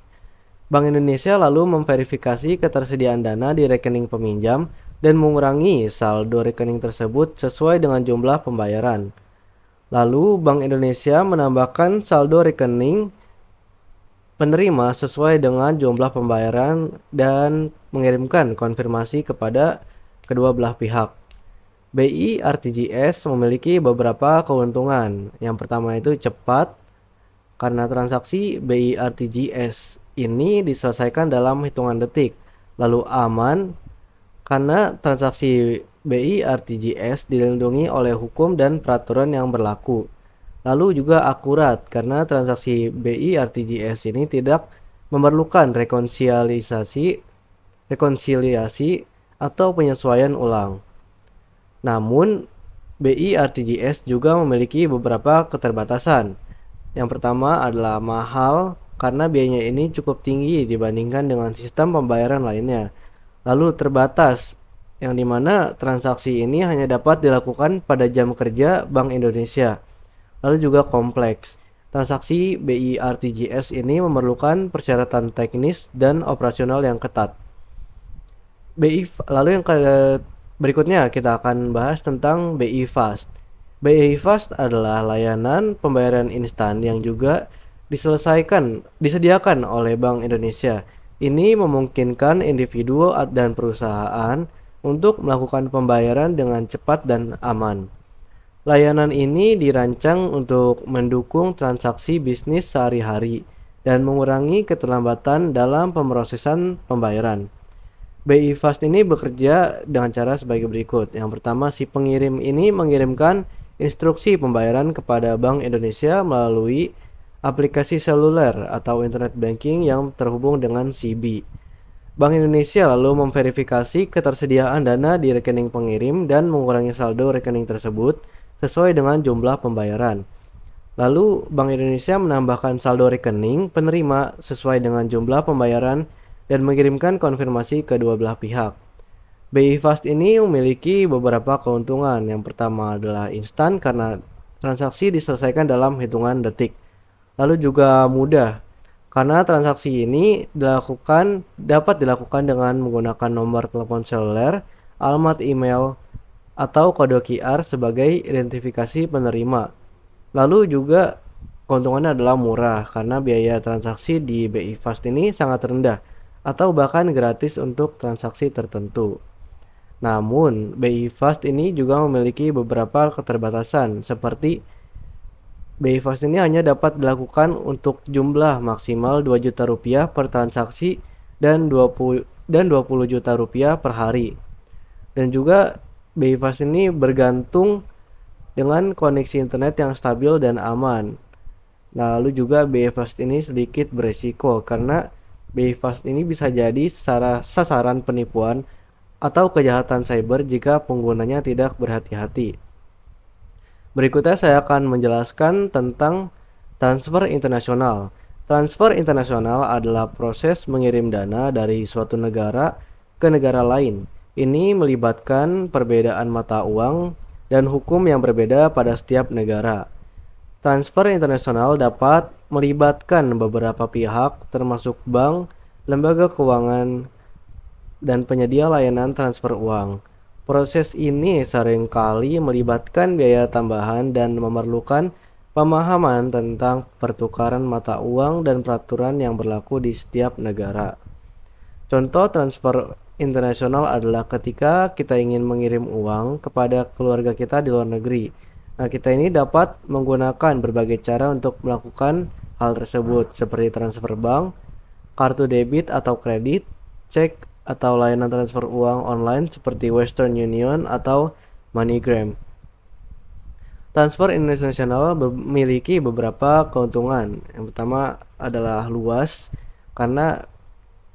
Bank Indonesia lalu memverifikasi ketersediaan dana di rekening peminjam dan mengurangi saldo rekening tersebut sesuai dengan jumlah pembayaran. Lalu Bank Indonesia menambahkan saldo rekening penerima sesuai dengan jumlah pembayaran dan mengirimkan konfirmasi kepada kedua belah pihak. BI-RTGS memiliki beberapa keuntungan. Yang pertama itu cepat, karena transaksi BI-RTGS ini diselesaikan dalam hitungan detik. Lalu aman, karena transaksi BI-RTGS dilindungi oleh hukum dan peraturan yang berlaku. Lalu juga akurat, karena transaksi BI-RTGS ini tidak memerlukan rekonsiliasi atau penyesuaian ulang. Namun, BI-RTGS juga memiliki beberapa keterbatasan. Yang pertama adalah mahal, karena biayanya ini cukup tinggi dibandingkan dengan sistem pembayaran lainnya. Lalu terbatas, yang dimana transaksi ini hanya dapat dilakukan pada jam kerja Bank Indonesia. Lalu juga kompleks. Transaksi BI-RTGS ini memerlukan persyaratan teknis dan operasional yang ketat. Lalu yang berikutnya kita akan bahas tentang BI Fast. BI Fast adalah layanan pembayaran instan yang juga disediakan oleh Bank Indonesia. Ini memungkinkan individu dan perusahaan untuk melakukan pembayaran dengan cepat dan aman. Layanan ini dirancang untuk mendukung transaksi bisnis sehari-hari dan mengurangi keterlambatan dalam pemrosesan pembayaran. BI Fast ini bekerja dengan cara sebagai berikut. Yang pertama, si pengirim ini mengirimkan instruksi pembayaran kepada Bank Indonesia melalui aplikasi seluler atau internet banking yang terhubung dengan SIBI. Bank Indonesia lalu memverifikasi ketersediaan dana di rekening pengirim dan mengurangi saldo rekening tersebut sesuai dengan jumlah pembayaran. Lalu, Bank Indonesia menambahkan saldo rekening penerima sesuai dengan jumlah pembayaran dan mengirimkan konfirmasi ke dua belah pihak. BI Fast ini memiliki beberapa keuntungan. Yang pertama adalah instan karena transaksi diselesaikan dalam hitungan detik. Lalu juga mudah, karena transaksi ini dapat dilakukan dengan menggunakan nomor telepon seluler, alamat email, atau kode QR sebagai identifikasi penerima. Lalu juga keuntungannya adalah murah, karena biaya transaksi di BI Fast ini sangat rendah, atau bahkan gratis untuk transaksi tertentu. Namun, BI Fast ini juga memiliki beberapa keterbatasan, seperti BI Fast ini hanya dapat dilakukan untuk jumlah maksimal 2 juta rupiah per transaksi dan 20 juta rupiah per hari. Dan juga BI Fast ini bergantung dengan koneksi internet yang stabil dan aman. Lalu juga BI Fast ini sedikit beresiko karena BI Fast ini bisa jadi sasaran penipuan atau kejahatan cyber jika penggunanya tidak berhati-hati. Berikutnya saya akan menjelaskan tentang transfer internasional. Transfer internasional adalah proses mengirim dana dari suatu negara ke negara lain. Ini melibatkan perbedaan mata uang dan hukum yang berbeda pada setiap negara. Transfer internasional dapat melibatkan beberapa pihak termasuk bank, lembaga keuangan, dan penyedia layanan transfer uang. Proses ini seringkali melibatkan biaya tambahan dan memerlukan pemahaman tentang pertukaran mata uang dan peraturan yang berlaku di setiap negara. Contoh transfer internasional adalah ketika kita ingin mengirim uang kepada keluarga kita di luar negeri. Nah, kita ini dapat menggunakan berbagai cara untuk melakukan hal tersebut, seperti transfer bank, kartu debit atau kredit, cek atau layanan transfer uang online seperti Western Union atau MoneyGram. Transfer internasional memiliki beberapa keuntungan. Yang pertama adalah luas, karena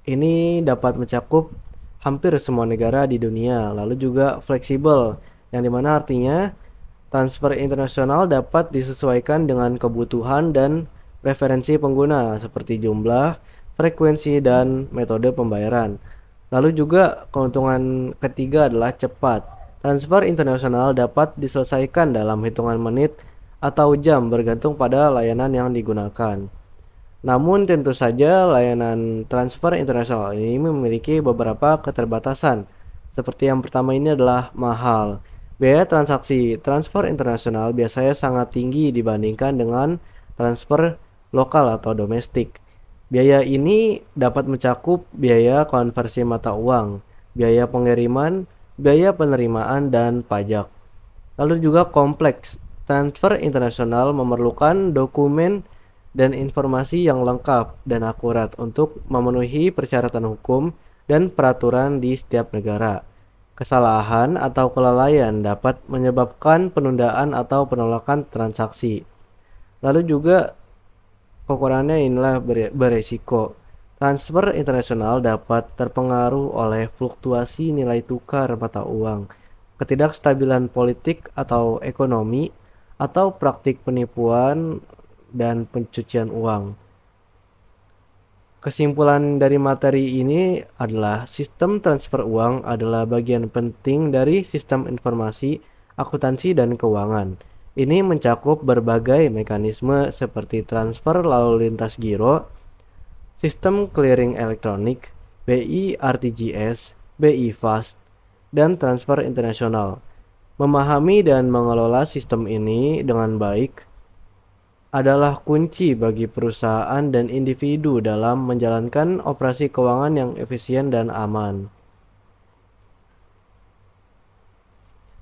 ini dapat mencakup hampir semua negara di dunia, lalu juga fleksibel, yang dimana artinya transfer internasional dapat disesuaikan dengan kebutuhan dan preferensi pengguna, seperti jumlah, frekuensi, dan metode pembayaran. Lalu juga keuntungan ketiga adalah cepat. Transfer internasional dapat diselesaikan dalam hitungan menit atau jam bergantung pada layanan yang digunakan. Namun tentu saja layanan transfer internasional ini memiliki beberapa keterbatasan. Seperti yang pertama ini adalah mahal. Biaya transaksi transfer internasional biasanya sangat tinggi dibandingkan dengan transfer lokal atau domestik. Biaya ini dapat mencakup biaya konversi mata uang, biaya pengiriman, biaya penerimaan, dan pajak. Lalu juga kompleks. Transfer internasional memerlukan dokumen dan informasi yang lengkap dan akurat untuk memenuhi persyaratan hukum dan peraturan di setiap negara. Kesalahan atau kelalaian dapat menyebabkan penundaan atau penolakan transaksi. Lalu juga kekurangannya inilah beresiko. Transfer internasional dapat terpengaruh oleh fluktuasi nilai tukar mata uang, ketidakstabilan politik atau ekonomi, atau praktik penipuan dan pencucian uang. Kesimpulan dari materi ini adalah sistem transfer uang adalah bagian penting dari sistem informasi, akuntansi, dan keuangan. Ini mencakup berbagai mekanisme seperti transfer lalu lintas giro, sistem clearing elektronik, BI RTGS, BI Fast, dan transfer internasional. Memahami dan mengelola sistem ini dengan baik adalah kunci bagi perusahaan dan individu dalam menjalankan operasi keuangan yang efisien dan aman.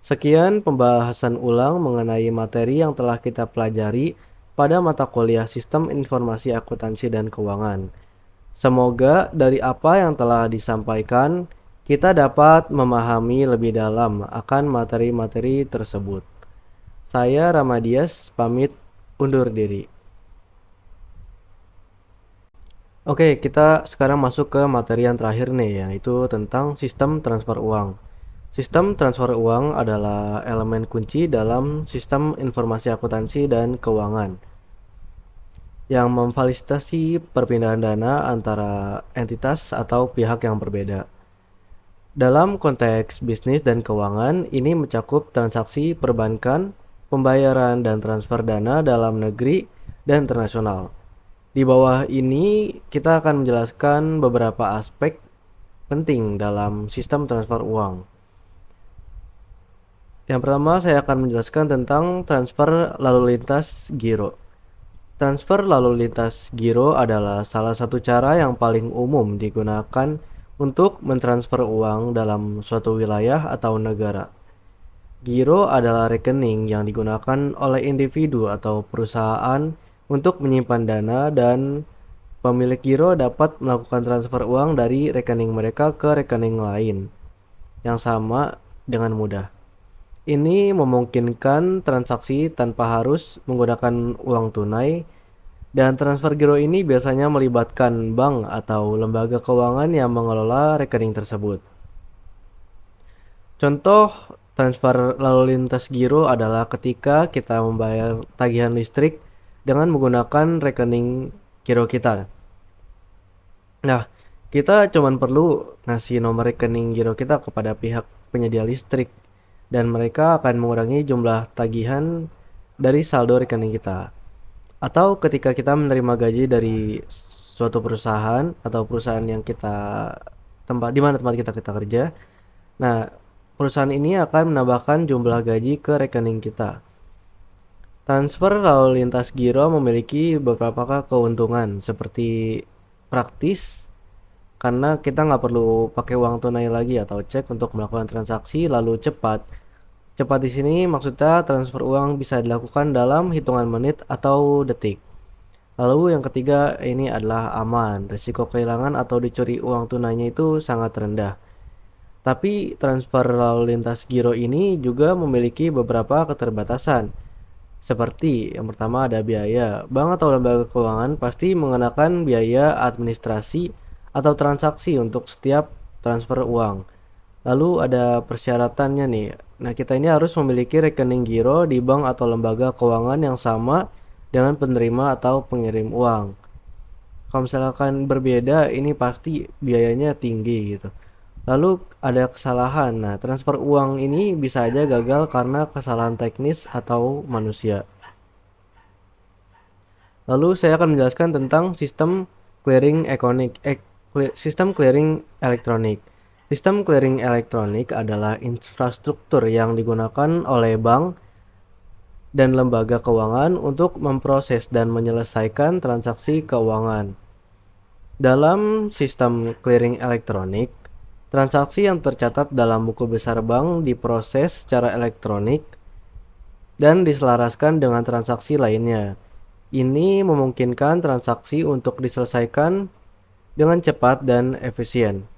Sekian pembahasan ulang mengenai materi yang telah kita pelajari pada mata kuliah Sistem Informasi Akuntansi dan Keuangan. Semoga dari apa yang telah disampaikan, kita dapat memahami lebih dalam akan materi-materi tersebut. Saya Ramadias, pamit undur diri. Oke, kita sekarang masuk ke materi yang terakhir nih, yaitu tentang sistem transfer uang. Sistem transfer uang adalah elemen kunci dalam sistem informasi akuntansi dan keuangan yang memfasilitasi perpindahan dana antara entitas atau pihak yang berbeda. Dalam konteks bisnis dan keuangan, ini mencakup transaksi perbankan, pembayaran, dan transfer dana dalam negeri dan internasional. Di bawah ini, kita akan menjelaskan beberapa aspek penting dalam sistem transfer uang. Yang pertama, saya akan menjelaskan tentang transfer lalu lintas giro. Transfer lalu lintas giro adalah salah satu cara yang paling umum digunakan untuk mentransfer uang dalam suatu wilayah atau negara. Giro adalah rekening yang digunakan oleh individu atau perusahaan untuk menyimpan dana, dan pemilik giro dapat melakukan transfer uang dari rekening mereka ke rekening lain yang sama dengan mudah. Ini memungkinkan transaksi tanpa harus menggunakan uang tunai, dan transfer giro ini biasanya melibatkan bank atau lembaga keuangan yang mengelola rekening tersebut. Contoh transfer lalu lintas giro adalah ketika kita membayar tagihan listrik dengan menggunakan rekening giro kita. Nah, kita cuma perlu ngasih nomor rekening giro kita kepada pihak penyedia listrik, dan mereka akan mengurangi jumlah tagihan dari saldo rekening kita. Atau ketika kita menerima gaji dari suatu perusahaan atau perusahaan yang di mana tempat kita kerja. Nah, perusahaan ini akan menambahkan jumlah gaji ke rekening kita. Transfer lalu lintas giro memiliki beberapa keuntungan seperti praktis, karena kita nggak perlu pakai uang tunai lagi atau cek untuk melakukan transaksi lalu cepat. Cepat di sini maksudnya transfer uang bisa dilakukan dalam hitungan menit atau detik. Lalu yang ketiga ini adalah aman. Risiko kehilangan atau dicuri uang tunainya itu sangat rendah. Tapi transfer lalu lintas giro ini juga memiliki beberapa keterbatasan. Seperti yang pertama ada biaya. Bank atau lembaga keuangan pasti mengenakan biaya administrasi atau transaksi untuk setiap transfer uang. Lalu ada persyaratannya nih. Nah, kita ini harus memiliki rekening giro di bank atau lembaga keuangan yang sama dengan penerima atau pengirim uang. Kalau misalkan berbeda, ini pasti biayanya tinggi gitu. Lalu ada kesalahan. Nah, transfer uang ini bisa aja gagal karena kesalahan teknis atau manusia. Lalu saya akan menjelaskan tentang sistem clearing sistem clearing elektronik. Sistem clearing elektronik adalah infrastruktur yang digunakan oleh bank dan lembaga keuangan untuk memproses dan menyelesaikan transaksi keuangan. Dalam sistem clearing elektronik, transaksi yang tercatat dalam buku besar bank diproses secara elektronik dan diselaraskan dengan transaksi lainnya. Ini memungkinkan transaksi untuk diselesaikan dengan cepat dan efisien.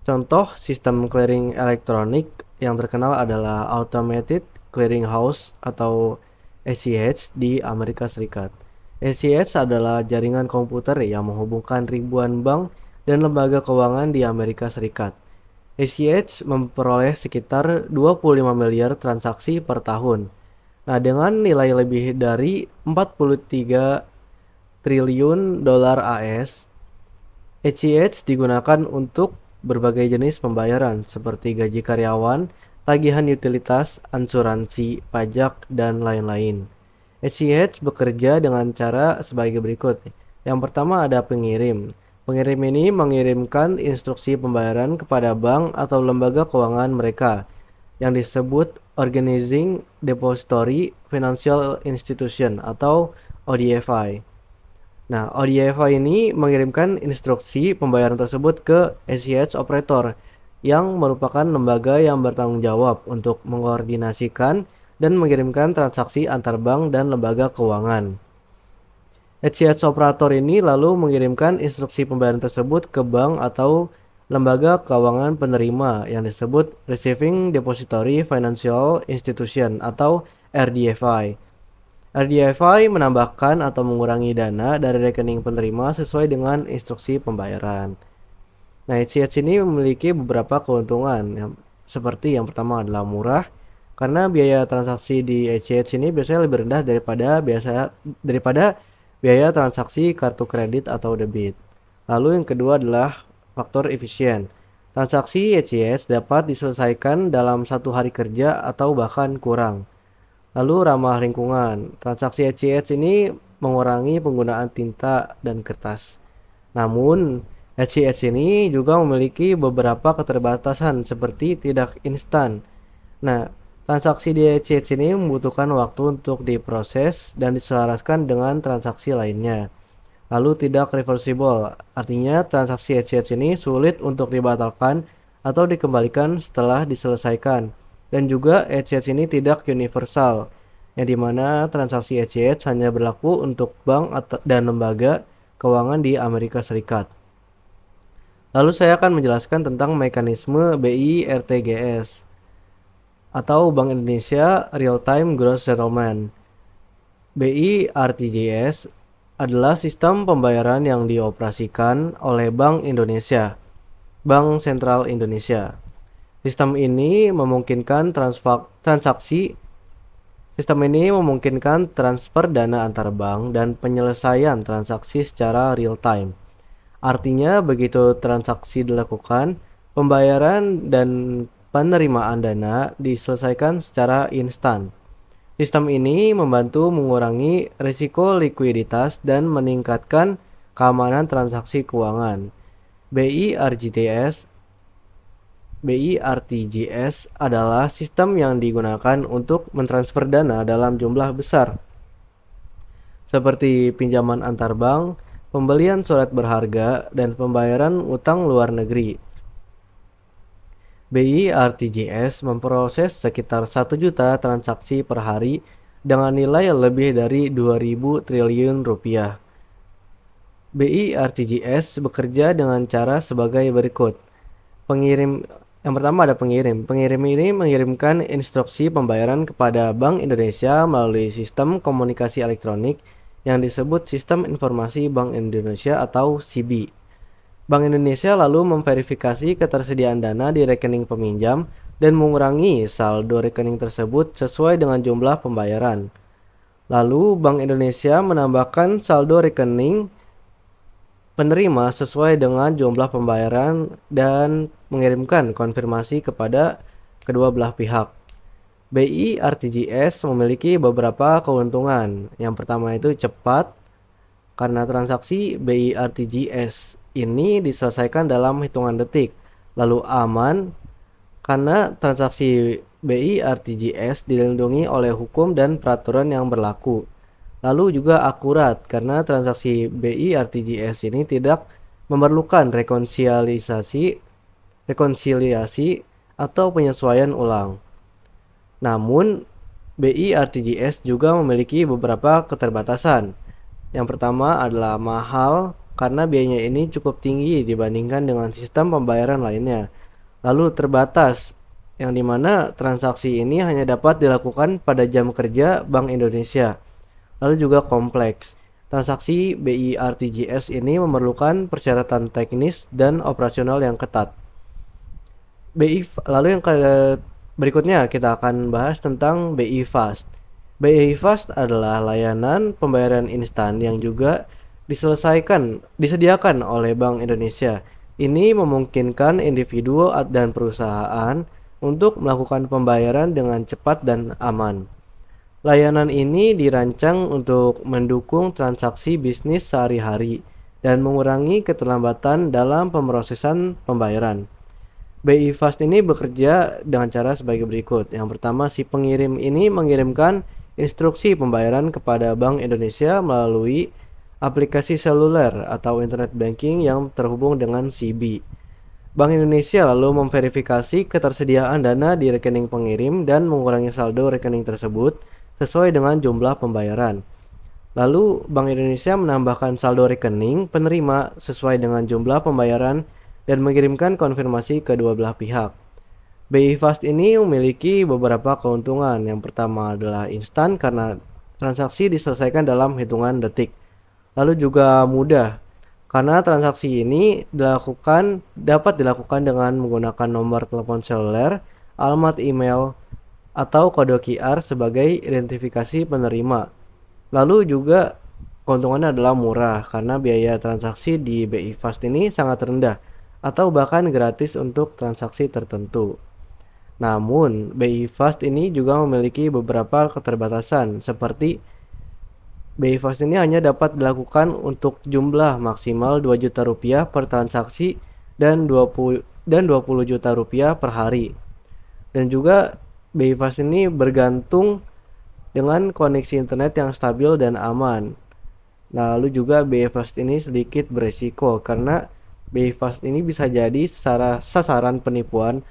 Contoh sistem clearing elektronik yang terkenal adalah Automated Clearing House atau ACH di Amerika Serikat. ACH adalah jaringan komputer yang menghubungkan ribuan bank dan lembaga keuangan di Amerika Serikat. ACH memperoleh sekitar 25 miliar transaksi per tahun. Nah, dengan nilai lebih dari 43 triliun dolar AS, ACH digunakan untuk berbagai jenis pembayaran seperti gaji karyawan, tagihan utilitas, asuransi, pajak, dan lain-lain. ACH bekerja dengan cara sebagai berikut. Yang pertama ada pengirim. Pengirim ini mengirimkan instruksi pembayaran kepada bank atau lembaga keuangan mereka yang disebut Organizing Depository Financial Institution atau ODFI. Nah, ODFI ini mengirimkan instruksi pembayaran tersebut ke ACH operator yang merupakan lembaga yang bertanggung jawab untuk mengkoordinasikan dan mengirimkan transaksi antar bank dan lembaga keuangan. ACH operator ini lalu mengirimkan instruksi pembayaran tersebut ke bank atau lembaga keuangan penerima yang disebut Receiving Depository Financial Institution atau RDFI. RDFI menambahkan atau mengurangi dana dari rekening penerima sesuai dengan instruksi pembayaran. Nah, ACH ini memiliki beberapa keuntungan. Seperti yang pertama adalah murah, karena biaya transaksi di ACH ini biasanya lebih rendah daripada biaya transaksi kartu kredit atau debit. Lalu yang kedua adalah faktor efisien. Transaksi ACH dapat diselesaikan dalam 1 hari kerja atau bahkan kurang. Lalu ramah lingkungan. Transaksi ACH ini mengurangi penggunaan tinta dan kertas. Namun, ACH ini juga memiliki beberapa keterbatasan seperti tidak instan. Nah, transaksi di ACH ini membutuhkan waktu untuk diproses dan diselaraskan dengan transaksi lainnya. Lalu tidak reversible, artinya transaksi ACH ini sulit untuk dibatalkan atau dikembalikan setelah diselesaikan. Dan juga ACH ini tidak universal, yang dimana transaksi ACH hanya berlaku untuk bank dan lembaga keuangan di Amerika Serikat. Lalu saya akan menjelaskan tentang mekanisme BI RTGS atau Bank Indonesia Real Time Gross Settlement. BI RTGS adalah sistem pembayaran yang dioperasikan oleh Bank Indonesia, Bank Sentral Indonesia. Sistem ini memungkinkan transfer dana antar bank dan penyelesaian transaksi secara real time. Artinya begitu transaksi dilakukan, pembayaran dan penerimaan dana diselesaikan secara instan. Sistem ini membantu mengurangi risiko likuiditas dan meningkatkan keamanan transaksi keuangan. BI RTGS adalah sistem yang digunakan untuk mentransfer dana dalam jumlah besar, seperti pinjaman antar bank, pembelian surat berharga, dan pembayaran utang luar negeri. BI RTGS memproses sekitar 1 juta transaksi per hari dengan nilai lebih dari 2.000 triliun rupiah. BI RTGS bekerja dengan cara sebagai berikut. Pengirim yang pertama ada pengirim. Pengirim ini mengirimkan instruksi pembayaran kepada Bank Indonesia melalui sistem komunikasi elektronik yang disebut Sistem Informasi Bank Indonesia atau SIBI. Bank Indonesia lalu memverifikasi ketersediaan dana di rekening peminjam dan mengurangi saldo rekening tersebut sesuai dengan jumlah pembayaran. Lalu Bank Indonesia menambahkan saldo rekening penerima sesuai dengan jumlah pembayaran dan mengirimkan konfirmasi kepada kedua belah pihak. BI RTGS memiliki beberapa keuntungan. Yang pertama itu cepat, karena transaksi BI RTGS ini diselesaikan dalam hitungan detik. Lalu aman, karena transaksi BI RTGS dilindungi oleh hukum dan peraturan yang berlaku. Lalu juga akurat, karena transaksi BI RTGS ini tidak memerlukan rekonsiliasi atau penyesuaian ulang. Namun, BI RTGS juga memiliki beberapa keterbatasan. Yang pertama adalah mahal, karena biayanya ini cukup tinggi dibandingkan dengan sistem pembayaran lainnya. Lalu terbatas, yang dimana transaksi ini hanya dapat dilakukan pada jam kerja Bank Indonesia. Lalu juga kompleks. Transaksi BI RTGS ini memerlukan persyaratan teknis dan operasional yang ketat. Lalu yang berikutnya kita akan bahas tentang BI Fast. BI Fast adalah layanan pembayaran instan yang juga disediakan oleh Bank Indonesia. Ini memungkinkan individu dan perusahaan untuk melakukan pembayaran dengan cepat dan aman. Layanan ini dirancang untuk mendukung transaksi bisnis sehari-hari dan mengurangi keterlambatan dalam pemrosesan pembayaran. BI Fast ini bekerja dengan cara sebagai berikut. Yang pertama, si pengirim ini mengirimkan instruksi pembayaran kepada Bank Indonesia melalui aplikasi seluler atau internet banking yang terhubung dengan SIBI. Bank Indonesia lalu memverifikasi ketersediaan dana di rekening pengirim dan mengurangi saldo rekening tersebut sesuai dengan jumlah pembayaran. Lalu, Bank Indonesia menambahkan saldo rekening penerima sesuai dengan jumlah pembayaran dan mengirimkan konfirmasi ke dua belah pihak. BI Fast ini memiliki beberapa keuntungan. Yang pertama adalah instan karena transaksi diselesaikan dalam hitungan detik. Lalu juga mudah, karena transaksi ini dapat dilakukan dengan menggunakan nomor telepon seluler, alamat email, atau kode QR sebagai identifikasi penerima. Lalu juga keuntungannya adalah murah, karena biaya transaksi di BI Fast ini sangat rendah, atau bahkan gratis untuk transaksi tertentu. Namun, BI Fast ini juga memiliki beberapa keterbatasan, seperti BI Fast ini hanya dapat dilakukan untuk jumlah maksimal 2 juta rupiah per transaksi dan 20 juta rupiah per hari. Dan juga BI Fast ini bergantung dengan koneksi internet yang stabil dan aman. Lalu juga BI Fast ini sedikit beresiko karena BI Fast ini bisa jadi sasaran penipuan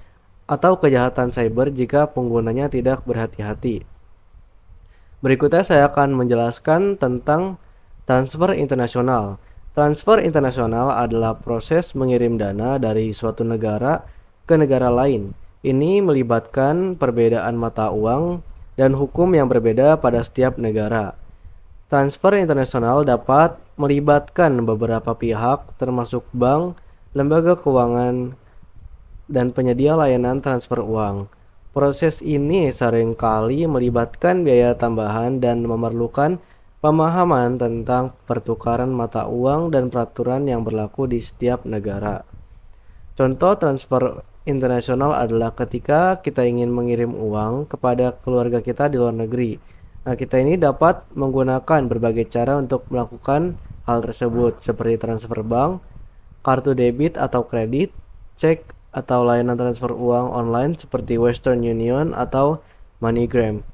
atau kejahatan cyber jika penggunanya tidak berhati-hati. Berikutnya saya akan menjelaskan tentang transfer internasional. Transfer internasional adalah proses mengirim dana dari suatu negara ke negara lain. Ini melibatkan perbedaan mata uang dan hukum yang berbeda pada setiap negara. Transfer internasional dapat melibatkan beberapa pihak termasuk bank, lembaga keuangan, dan penyedia layanan transfer uang. Proses ini seringkali melibatkan biaya tambahan dan memerlukan pemahaman tentang pertukaran mata uang dan peraturan yang berlaku di setiap negara. Contoh transfer internasional adalah ketika kita ingin mengirim uang kepada keluarga kita di luar negeri. Nah, kita ini dapat menggunakan berbagai cara untuk melakukan hal tersebut, seperti transfer bank, kartu debit atau kredit, cek, atau layanan transfer uang online seperti Western Union atau MoneyGram.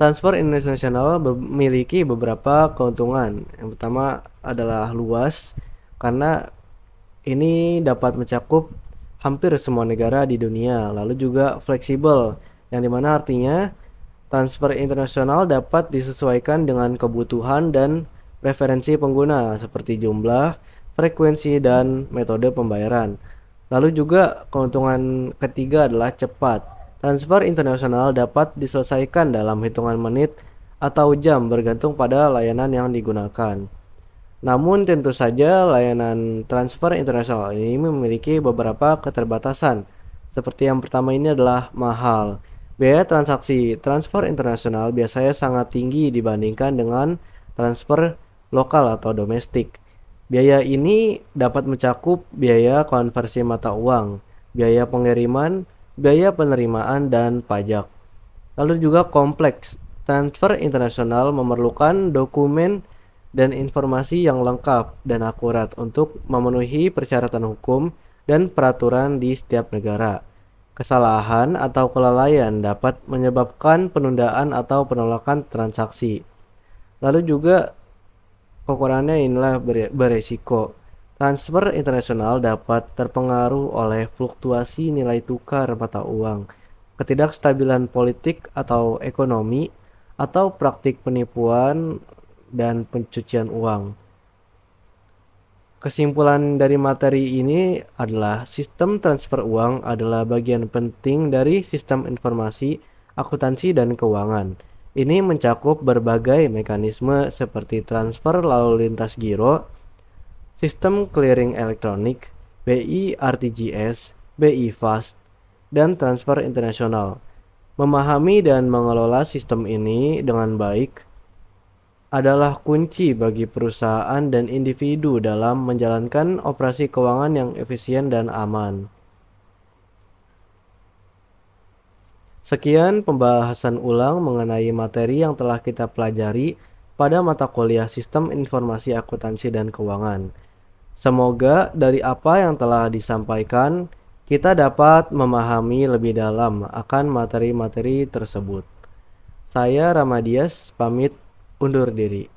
Transfer internasional memiliki beberapa keuntungan. Yang pertama adalah luas, karena ini dapat mencakup hampir semua negara di dunia. Lalu juga fleksibel, yang dimana artinya transfer internasional dapat disesuaikan dengan kebutuhan dan preferensi pengguna, seperti jumlah, frekuensi, dan metode pembayaran. Lalu juga keuntungan ketiga adalah cepat. Transfer internasional dapat diselesaikan dalam hitungan menit atau jam bergantung pada layanan yang digunakan. Namun tentu saja layanan transfer internasional ini memiliki beberapa keterbatasan. Seperti yang pertama ini adalah mahal. Biaya transaksi transfer internasional biasanya sangat tinggi dibandingkan dengan transfer lokal atau domestik. Biaya ini dapat mencakup biaya konversi mata uang, biaya pengiriman, biaya penerimaan, dan pajak. Lalu juga kompleks. Transfer internasional memerlukan dokumen dan informasi yang lengkap dan akurat untuk memenuhi persyaratan hukum dan peraturan di setiap negara. Kesalahan atau kelalaian dapat menyebabkan penundaan atau penolakan transaksi. Lalu juga kekurangannya inilah beresiko. Transfer internasional dapat terpengaruh oleh fluktuasi nilai tukar mata uang, ketidakstabilan politik atau ekonomi, atau praktik penipuan dan pencucian uang. Kesimpulan dari materi ini adalah sistem transfer uang adalah bagian penting dari sistem informasi, akuntansi, dan keuangan. Ini mencakup berbagai mekanisme seperti transfer lalu lintas giro, sistem clearing elektronik, BI RTGS, BI Fast, dan transfer internasional. Memahami dan mengelola sistem ini dengan baik adalah kunci bagi perusahaan dan individu dalam menjalankan operasi keuangan yang efisien dan aman. Sekian pembahasan ulang mengenai materi yang telah kita pelajari pada mata kuliah Sistem Informasi Akuntansi dan Keuangan. Semoga dari apa yang telah disampaikan, kita dapat memahami lebih dalam akan materi-materi tersebut. Saya Ramadias, pamit undur diri.